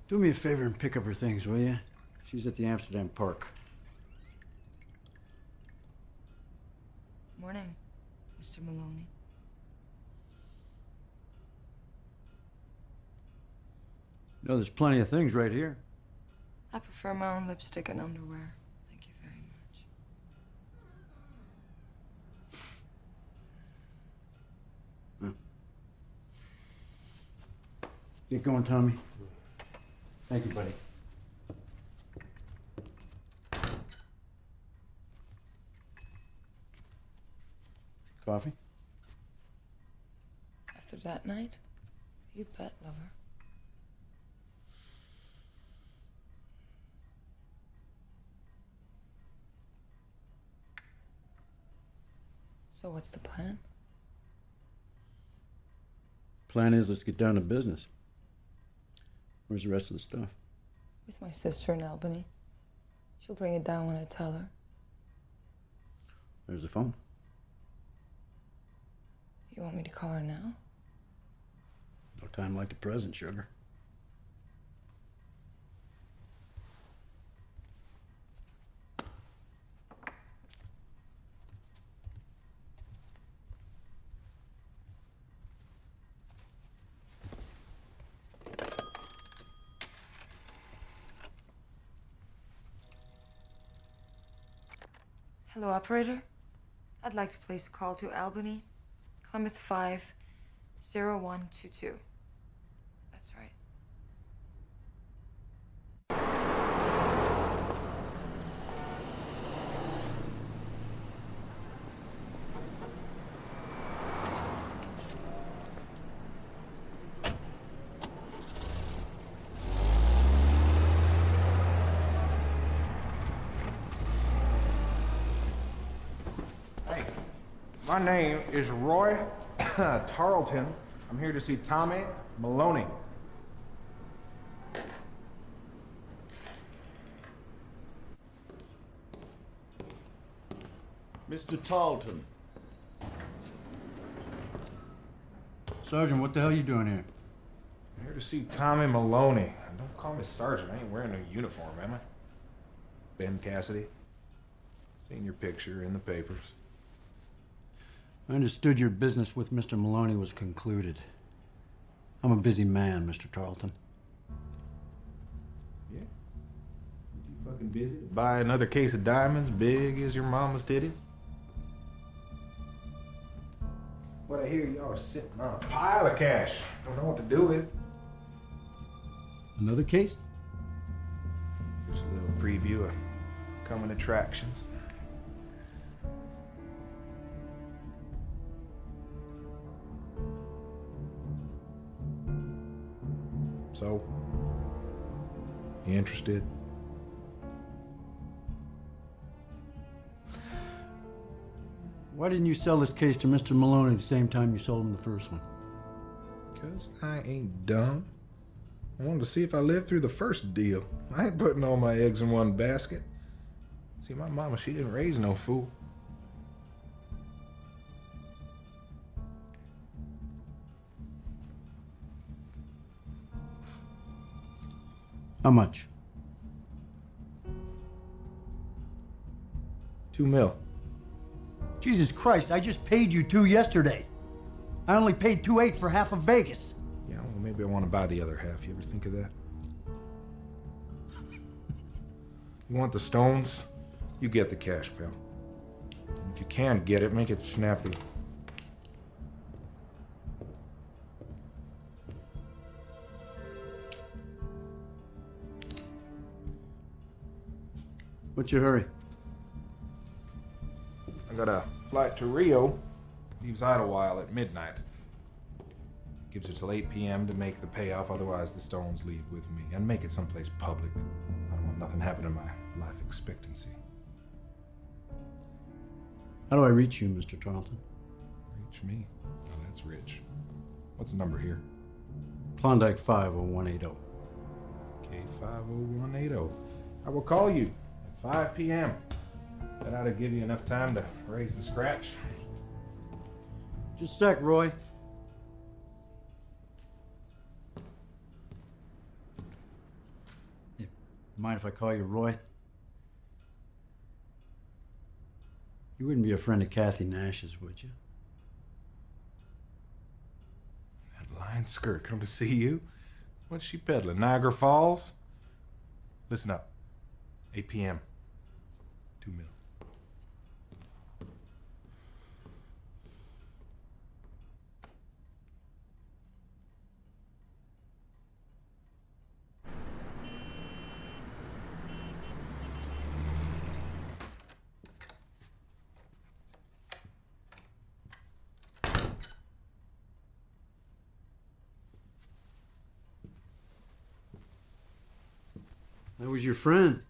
Do me a favor and pick up her things, will you? She's at the Amsterdam Park. Morning, Mr. Maloney. No, there's plenty of things right here. I prefer my own lipstick and underwear. Thank you very much. Get going, Tommy. Thank you, buddy. Coffee? After that night, you bet, lover. So what's the plan? Plan is, let's get down to business. Where's the rest of the stuff? With my sister in Albany. She'll bring it down when I tell her. There's the phone. You want me to call her now? No time like the present, sugar. Hello, operator. I'd like to place a call to Albany, Plymouth 50122. That's right. My name is Roy Tarleton. I'm here to see Tommy Maloney. Mr. Tarleton. Sergeant, what the hell are you doing here? I'm here to see Tommy Maloney. Don't call me Sergeant. I ain't wearing no uniform, am I? Ben Cassidy. Seen your picture in the papers. I understood your business with Mr. Maloney was concluded. I'm a busy man, Mr. Tarleton. Yeah? You fucking busy to buy another case of diamonds big as your mama's titties? What I hear y'all are sitting on a pile of cash. Don't know what to do with. Another case? Just a little preview of coming attractions. So, you interested? Why didn't you sell this case to Mr. Maloney the same time you sold him the first one? 'Cause I ain't dumb. I wanted to see if I lived through the first deal. I ain't putting all my eggs in one basket. See, my mama, she didn't raise no fool. How much? $2 million. Jesus Christ, I just paid you $2 yesterday. I only paid $2.8 for half of Vegas. Yeah, well, maybe I want to buy the other half. You ever think of that? You want the stones? You get the cash, pal. And if you can't get it, make it snappy. What's your hurry? I got a flight to Rio. Leaves Idlewild at midnight. Gives it till 8 p.m. to make the payoff, otherwise the stones leave with me. And make it someplace public. I don't want nothing happen to my life expectancy. How do I reach you, Mr. Tarleton? Reach me? Oh, that's rich. What's the number here? Klondike 50180. Okay, 50180. I will call you at 5 p.m. That ought to give you enough time to raise the scratch. Just a sec, Roy. Yeah, mind if I call you Roy? You wouldn't be a friend of Kathy Nash's, would you? That line skirt come to see you? What's she peddling? Niagara Falls? Listen up. 8 p.m. $2 million. That was your friend,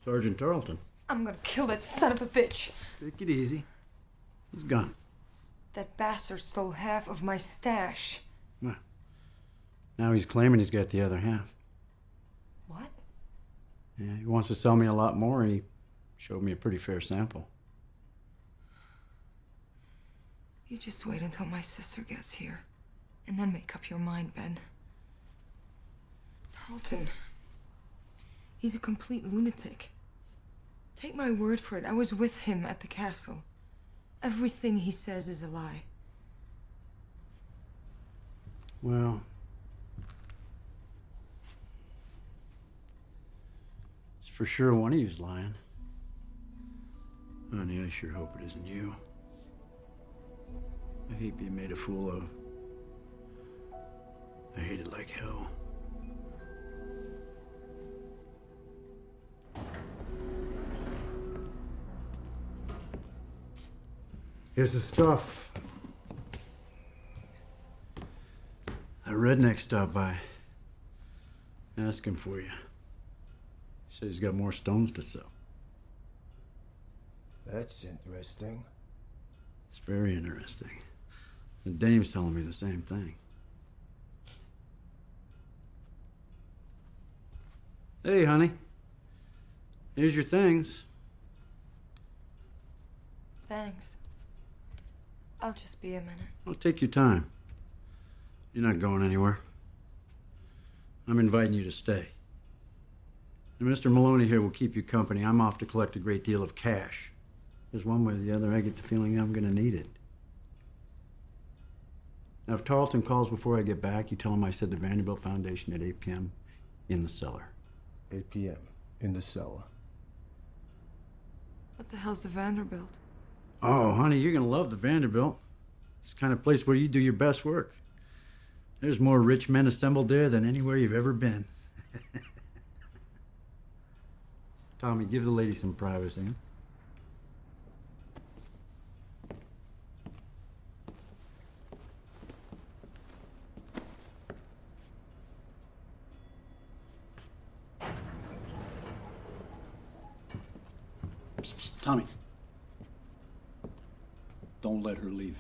Sergeant Tarleton. I'm gonna kill that son of a bitch. Take it easy. He's gone. That bastard stole half of my stash. Well, now he's claiming he's got the other half. What? Yeah, he wants to sell me a lot more, and he showed me a pretty fair sample. You just wait until my sister gets here, and then make up your mind, Ben. Tarleton, he's a complete lunatic. Take my word for it, I was with him at the castle. Everything he says is a lie. Well, it's for sure one of you's lying. Honey, I sure hope it isn't you. I hate being made a fool of. I hate it like hell. Here's the stuff. That redneck stopped by. Asking for you. He said he's got more stones to sell. That's interesting. It's very interesting. The dame's telling me the same thing. Hey, honey. Here's your things. Thanks. I'll just be a minute. Well, take your time. You're not going anywhere. I'm inviting you to stay. And Mr. Maloney here will keep you company. I'm off to collect a great deal of cash. Because one way or the other, I get the feeling I'm gonna need it. Now, if Tarleton calls before I get back, you tell him I said the Vanderbilt Foundation at 8 p.m. in the cellar. 8 p.m. in the cellar. What the hell's the Vanderbilt? Oh, honey, you're gonna love the Vanderbilt. It's the kind of place where you do your best work. There's more rich men assembled there than anywhere you've ever been. Tommy, give the lady some privacy. Huh? Psst, psst, Tommy. Don't let her leave.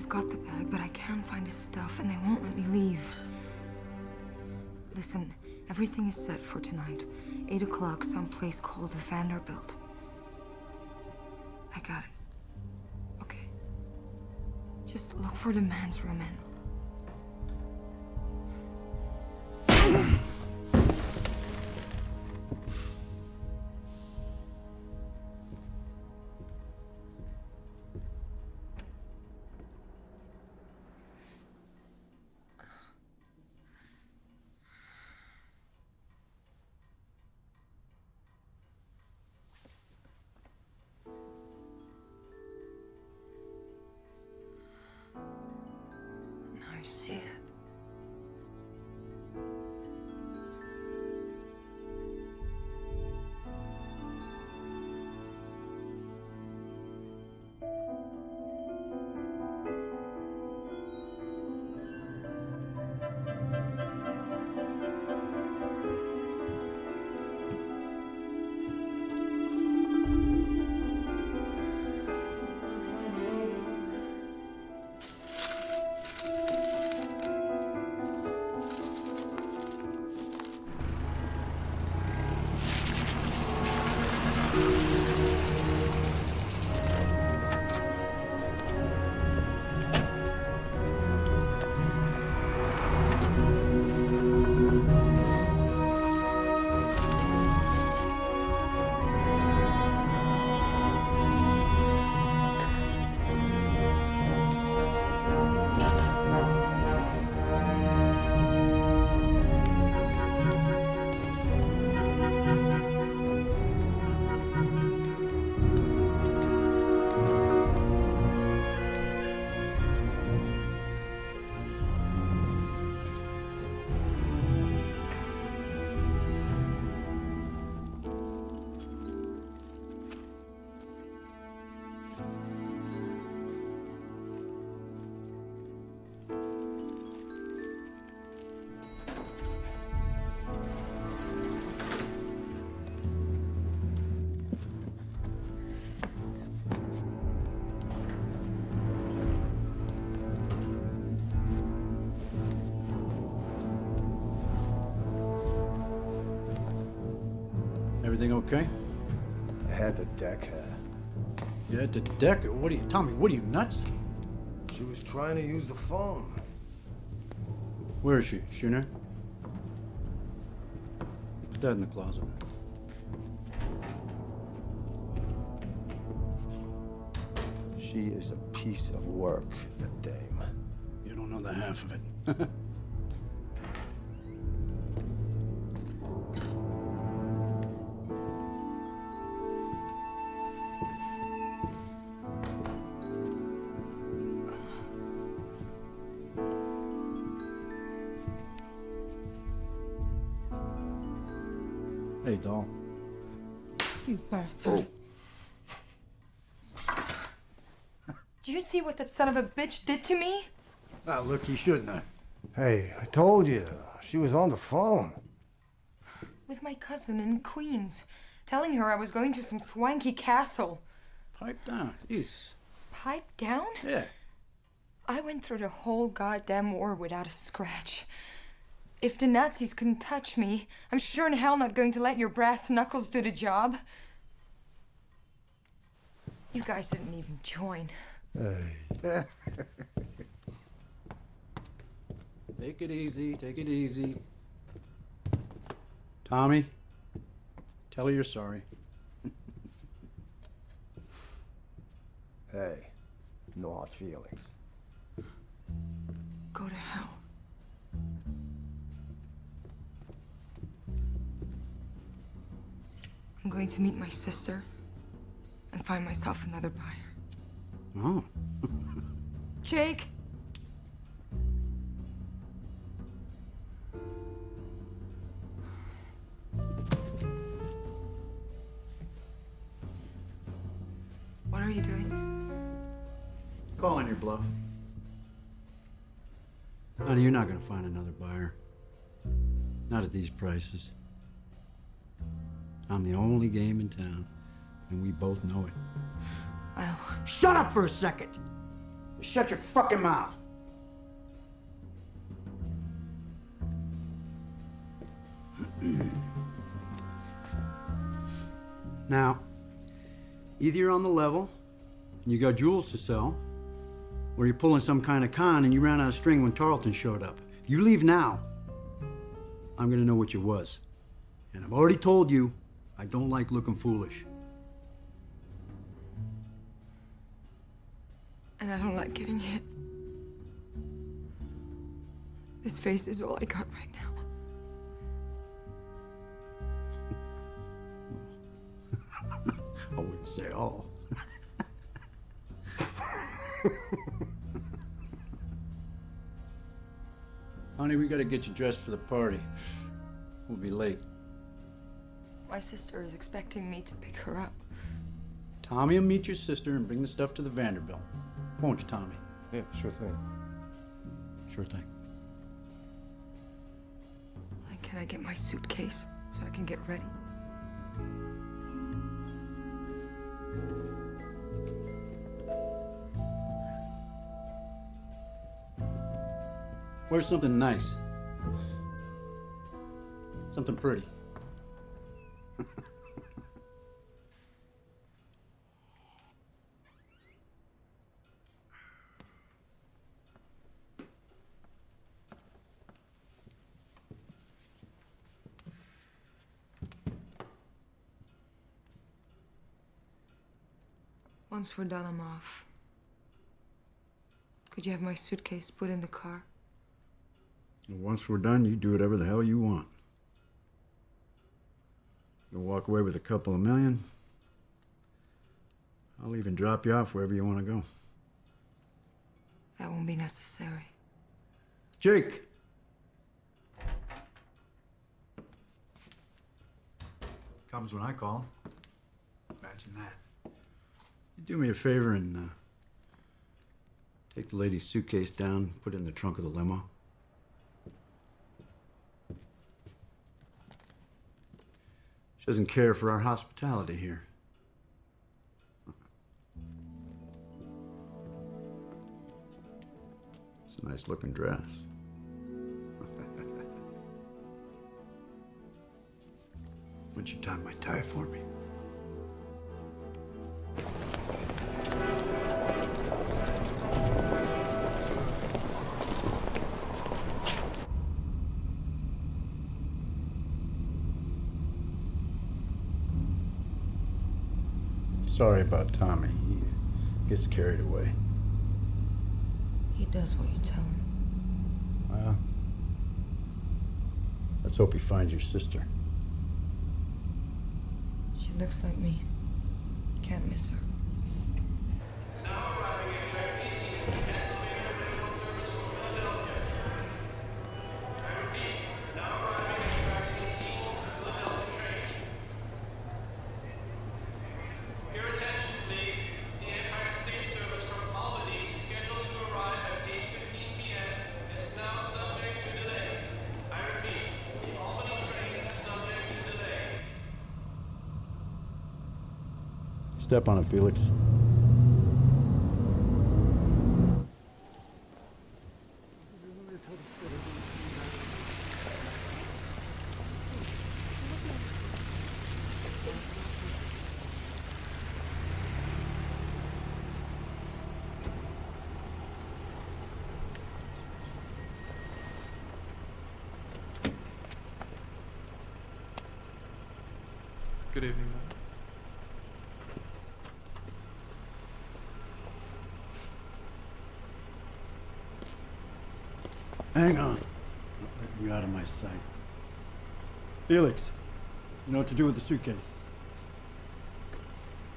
Got the bag, but I can't find his stuff, and they won't let me leave. Listen, everything is set for tonight. 8 o'clock, someplace called the Vanderbilt. I got it. Okay. Just look for the man's room and... Everything okay? I had to deck her. You had to deck her? What are you, Tommy, what are you, nuts? She was trying to use the phone. Where is she? Is she in there? Put that in the closet. She is a piece of work, that dame. You don't know the half of it. Hey, doll. You bastard. Do you see what that son of a bitch did to me? Ah, look, you shouldn't have. Hey, I told you. She was on the phone. With my cousin in Queens, telling her I was going to some swanky castle. Pipe down, Jesus. Pipe down? Yeah. I went through the whole goddamn war without a scratch. If the Nazis couldn't touch me, I'm sure in hell not going to let your brass knuckles do the job. You guys didn't even join. Hey. Take it easy, take it easy. Tommy, tell her you're sorry. Hey, no hard feelings. Go to hell. I'm going to meet my sister and find myself another buyer. Oh. Jake! What are you doing? Calling your bluff. Honey, you're not gonna find another buyer. Not at these prices. I'm the only game in town, and we both know it. Well... Shut up for a second! Shut your fucking mouth! Now, either you're on the level, and you got jewels to sell, or you're pulling some kind of con and you ran out of string when Tarleton showed up. If you leave now, I'm gonna know what you was. And I've already told you, I don't like looking foolish. And I don't like getting hit. This face is all I got right now. I wouldn't say all. Honey, we gotta get you dressed for the party. We'll be late. My sister is expecting me to pick her up. Tommy will meet your sister and bring the stuff to the Vanderbilt. Won't you, Tommy? Yeah, sure thing. Sure thing. Like, can I get my suitcase so I can get ready? Where's something nice? Something pretty. Once we're done, I'm off. Could you have my suitcase put in the car? And once we're done, you do whatever the hell you want. You'll walk away with a couple of million. I'll even drop you off wherever you want to go. That won't be necessary. Jake! Comes when I call. Imagine that. You do me a favor and take the lady's suitcase down, put it in the trunk of the limo. She doesn't care for our hospitality here. It's a nice looking dress. Would you tie my tie for me? Sorry about Tommy. He gets carried away. He does what you tell him. Well, let's hope he finds your sister. She looks like me. Can't miss her. Step on it, Felix. Good evening, ma'am. Hang on. Let you out of my sight. Felix, you know what to do with the suitcase.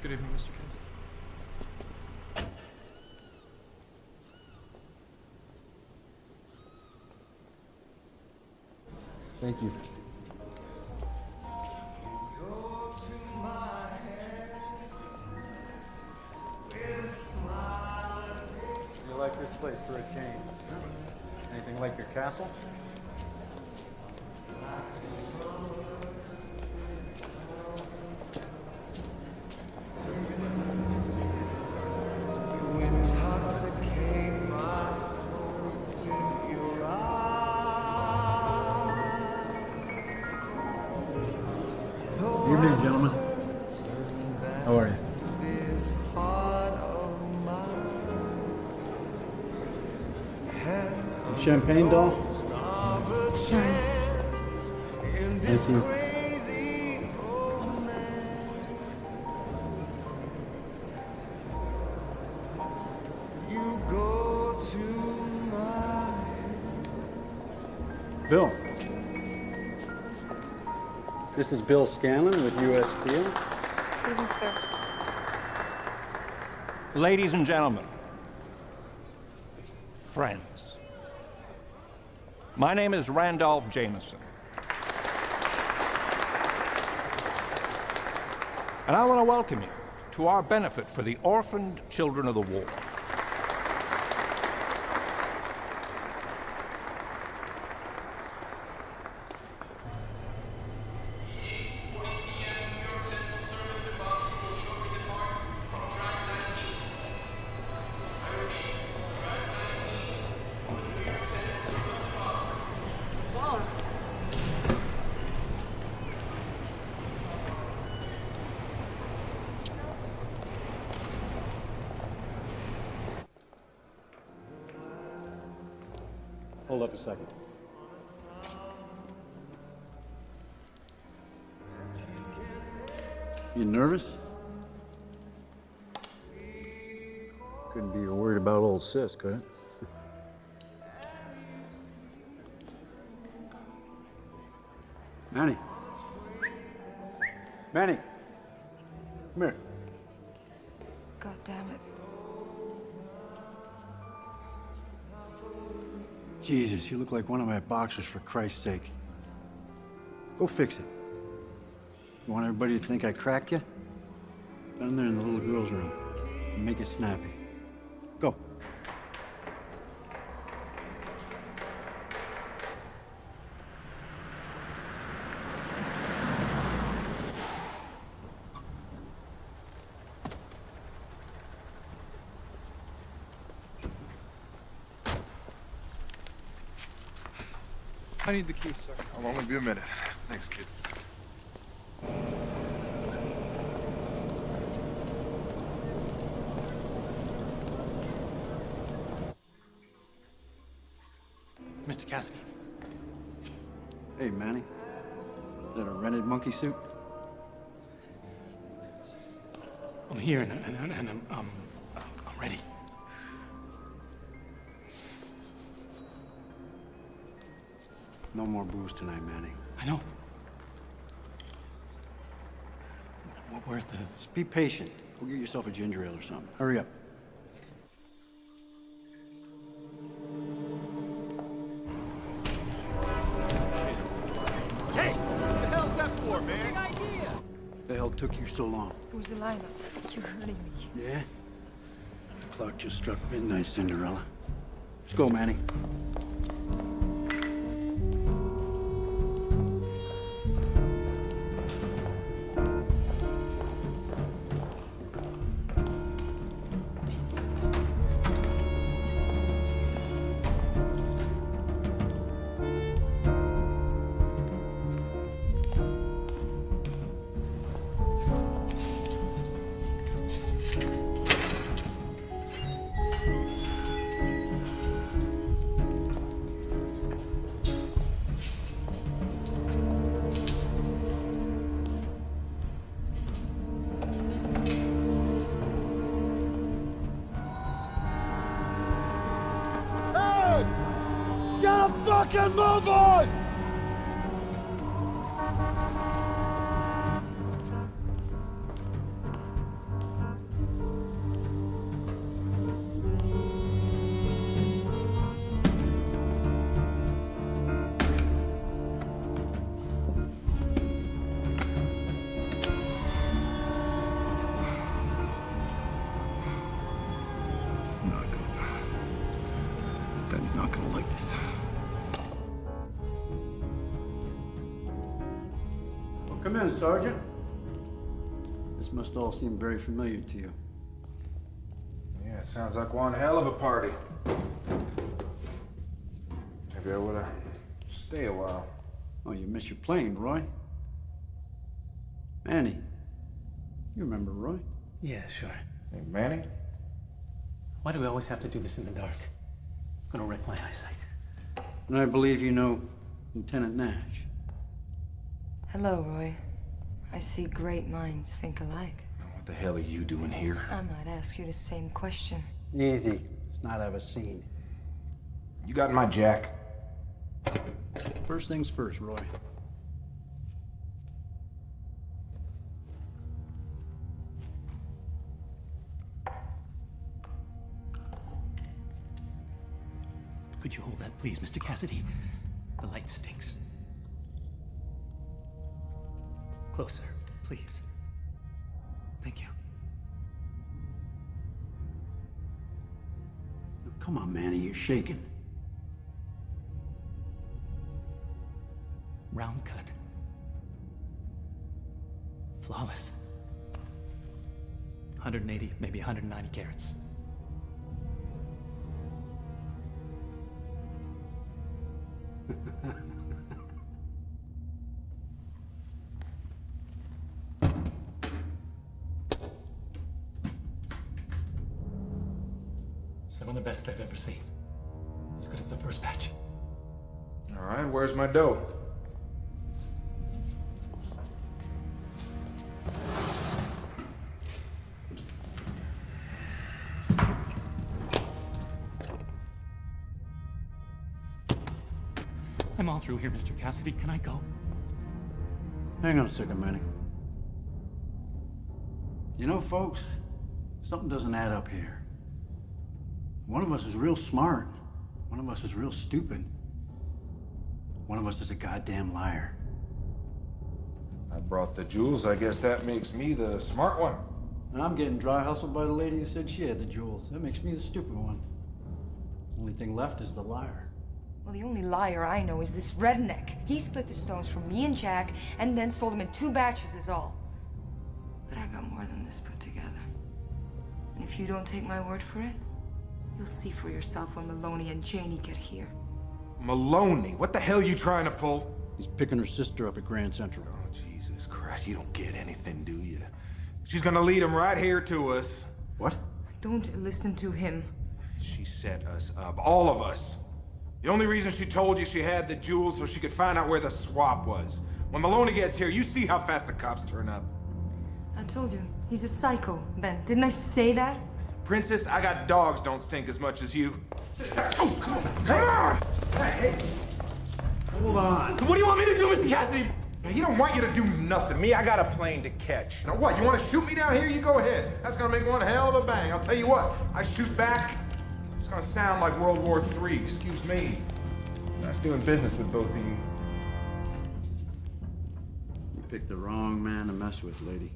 Good evening, Mr. Casey. Thank you. You like this place for a change? Anything like your castle? You intoxicate my soul with your eyes. Evening, gentlemen. How are you? This heart of mine has Champagne doll? of a chance in this Thank you. crazy romance. You go to my Bill. This is Bill Scanlon with U.S. Steel. Evening, sir. Ladies and gentlemen, friends, my name is Randolph Jameson. And I want to welcome you to our benefit for the orphaned children of the war. Hold up a second. You nervous? Couldn't be worried about old sis, could it? Manny. Manny. Come here. God damn it. Jesus, you look like one of my boxers, for Christ's sake. Go fix it. You want everybody to think I cracked you? Down there in the little girl's room. Make it snappy. Go. I need the keys, sir. I'll only be a minute. Thanks, kid. Mr. Cassidy. Hey, Manny. Is that a rented monkey suit? I'm here and I'm ready. No more booze tonight, Manny. I know. Where's the... Just be patient. Go get yourself a ginger ale or something. Hurry up. Hey, what the hell's that for, man? Big idea. The hell took you so long? It was a lineup. You're hurting me. Yeah? The clock just struck midnight, Cinderella. Let's go, Manny. Get a fucking move on! Ben's not gonna like this. Well, come in, Sergeant. This must all seem very familiar to you. Yeah, sounds like one hell of a party. Maybe I oughta stay a while. Oh, you missed your plane, Roy? Manny. You remember Roy? Yeah, sure. Hey, Manny? Why do we always have to do this in the dark? It's gonna wreck my eyesight. And I believe you know Lieutenant Nash. Hello, Roy. I see great minds think alike. What the hell are you doing here? I might ask you the same question. Easy. Let's not have a scene. You got my jack. First things first, Roy. Could you hold that, please, Mr. Cassidy? The light stinks. Closer, please. Thank you. Come on, Manny, you're shaking. Round cut. Flawless. 180, maybe 190 carats. Some of the best I've ever seen. As good as the first batch. All right, where's my dough? I'm all through here, Mr. Cassidy. Can I go? Hang on a second, Manny. You know, folks, something doesn't add up here. One of us is real smart. One of us is real stupid. One of us is a goddamn liar. I brought the jewels. I guess that makes me the smart one. And I'm getting dry hustled by the lady who said she had the jewels. That makes me the stupid one. Only thing left is the liar. Well, the only liar I know is this redneck. He split the stones from me and Jack, and then sold them in 2 batches is all. But I got more than this put together. And if you don't take my word for it, you'll see for yourself when Maloney and Janie get here. Maloney? What the hell are you trying to pull? He's picking her sister up at Grand Central. Oh, Jesus Christ, you don't get anything, do you? She's gonna lead him right here to us. What? Don't listen to him. She set us up, all of us. The only reason she told you she had the jewels so she could find out where the swap was. When Maloney gets here, you see how fast the cops turn up. I told you, he's a psycho, Ben. Didn't I say that? Princess, I got dogs don't stink as much as you. Oh, come on. Come on! Hey. Hold on. What do you want me to do, Mr. Cassidy? He don't want you to do nothing. Me, I got a plane to catch. Now what, you want to shoot me down here? You go ahead. That's gonna make one hell of a bang. I'll tell you what, I shoot back, it's gonna sound like World War III, excuse me. Nice doing business with both of you. You picked the wrong man to mess with, lady.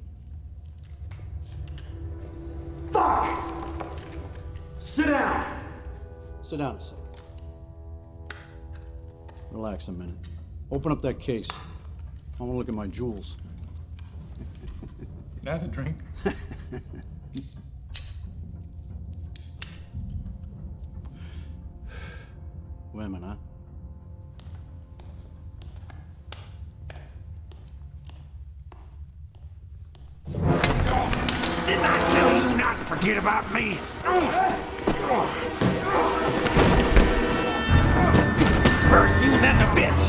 Fuck! Sit down! Sit down a second. Relax a minute. Open up that case. I want to look at my jewels. Can I have a drink? Women, huh? Didn't I tell you not to forget about me? First you, then the bitch.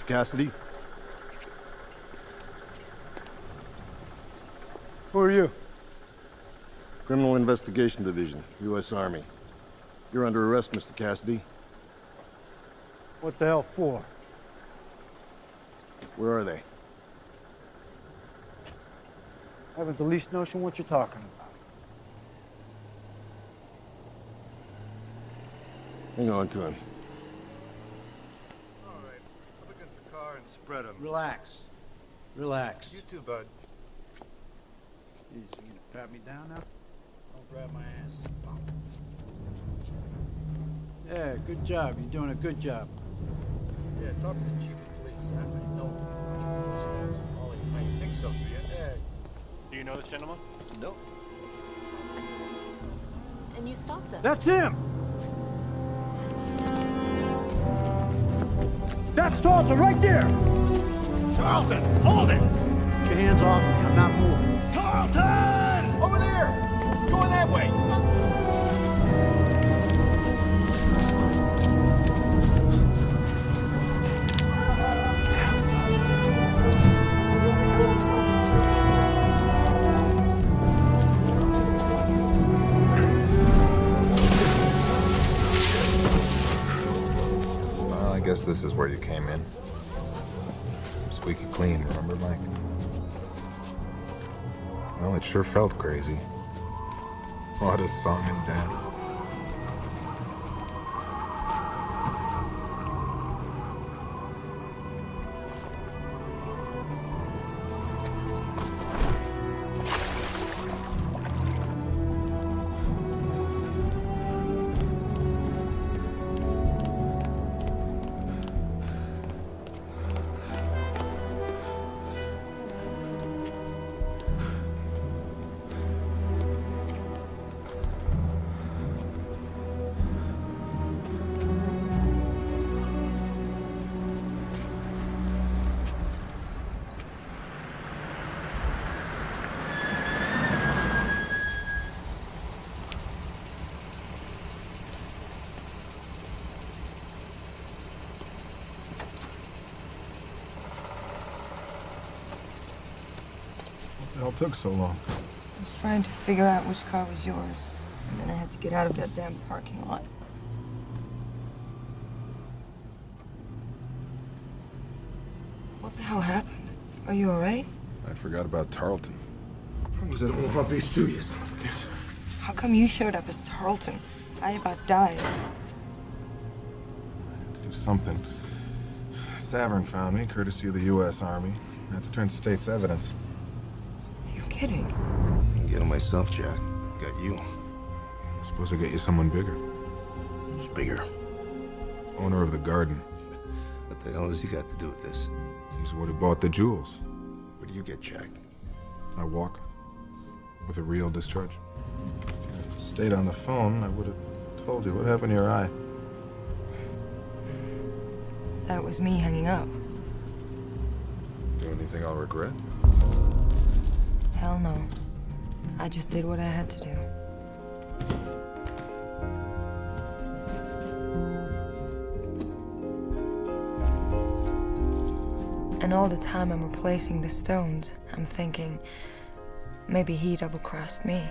Cassidy? Who are you? Criminal Investigation Division, U.S. Army. You're under arrest, Mr. Cassidy. What the hell for? Where are they? I haven't the least notion what you're talking about. Hang on to him. All right, up against the car and spread them. Relax. Relax. You too, bud. Jeez, you gonna pat me down now? Don't grab my ass. Yeah, good job. You're doing a good job. Yeah, talk to the chief of police. I know. Ollie, I think so, do you? Yeah. Do you know this gentleman? Nope. And you stopped him. That's him! That's Tarleton right there! Tarleton, hold it! Get your hands off me. I'm not moving. Tarleton! Over there! Going that way! Well, I guess this is where you came in. Squeaky clean, remember, Mike? Well, it sure felt crazy. What a song and dance. all took so long? I was trying to figure out which car was yours, and then I had to get out of that damn parking lot. What the hell happened? Are you alright? I forgot about Tarleton. I was at Omaha Beach too, you son of a bitch. How come you showed up as Tarleton? I about died. I had to do something. Savern found me, courtesy of the U.S. Army. I had to turn state's evidence. Are you kidding? I didn't get him myself, Jack. Got you. I'm supposed to get you someone bigger. Who's bigger? Owner of the garden. What the hell has he got to do with this? He's the one who bought the jewels. What do you get, Jack? I walk. With a real discharge. If I stayed on the phone, I would have told you what happened to your eye. That was me hanging up. Do anything I'll regret? Hell no. I just did what I had to do. And all the time I'm replacing the stones, I'm thinking, maybe he double-crossed me.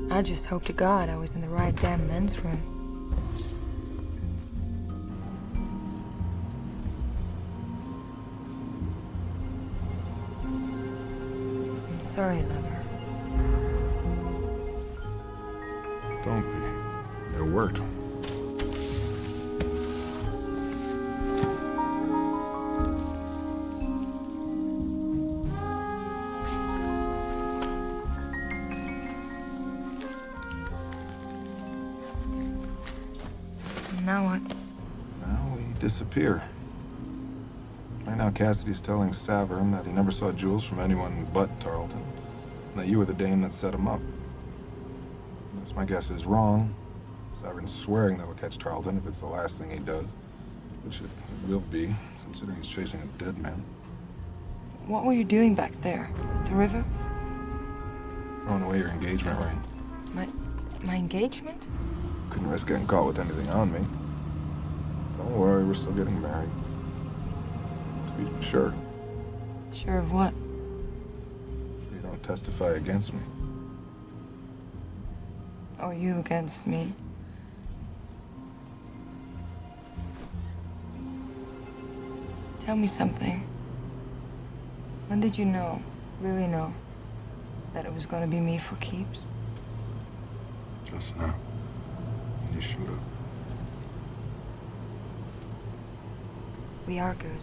I just hope to God I was in the right damn men's room. I'm sorry, lover. Don't be. It worked. Now what? Now we disappear. Right now, Cassidy's telling Savern that he never saw jewels from anyone but Tarleton, and that you were the dame that set him up. That's my guess is wrong. Savern's swearing that he'll catch Tarleton if it's the last thing he does, which it will be, considering he's chasing a dead man. What were you doing back there? At the river? Throwing away your engagement ring. My engagement? Couldn't risk getting caught with anything on me. Don't worry, we're still getting married. To be sure. Sure of what? You don't testify against me. Or you against me? Tell me something. When did you know, really know, that it was gonna be me for keeps? Just now. When you showed up. We are good.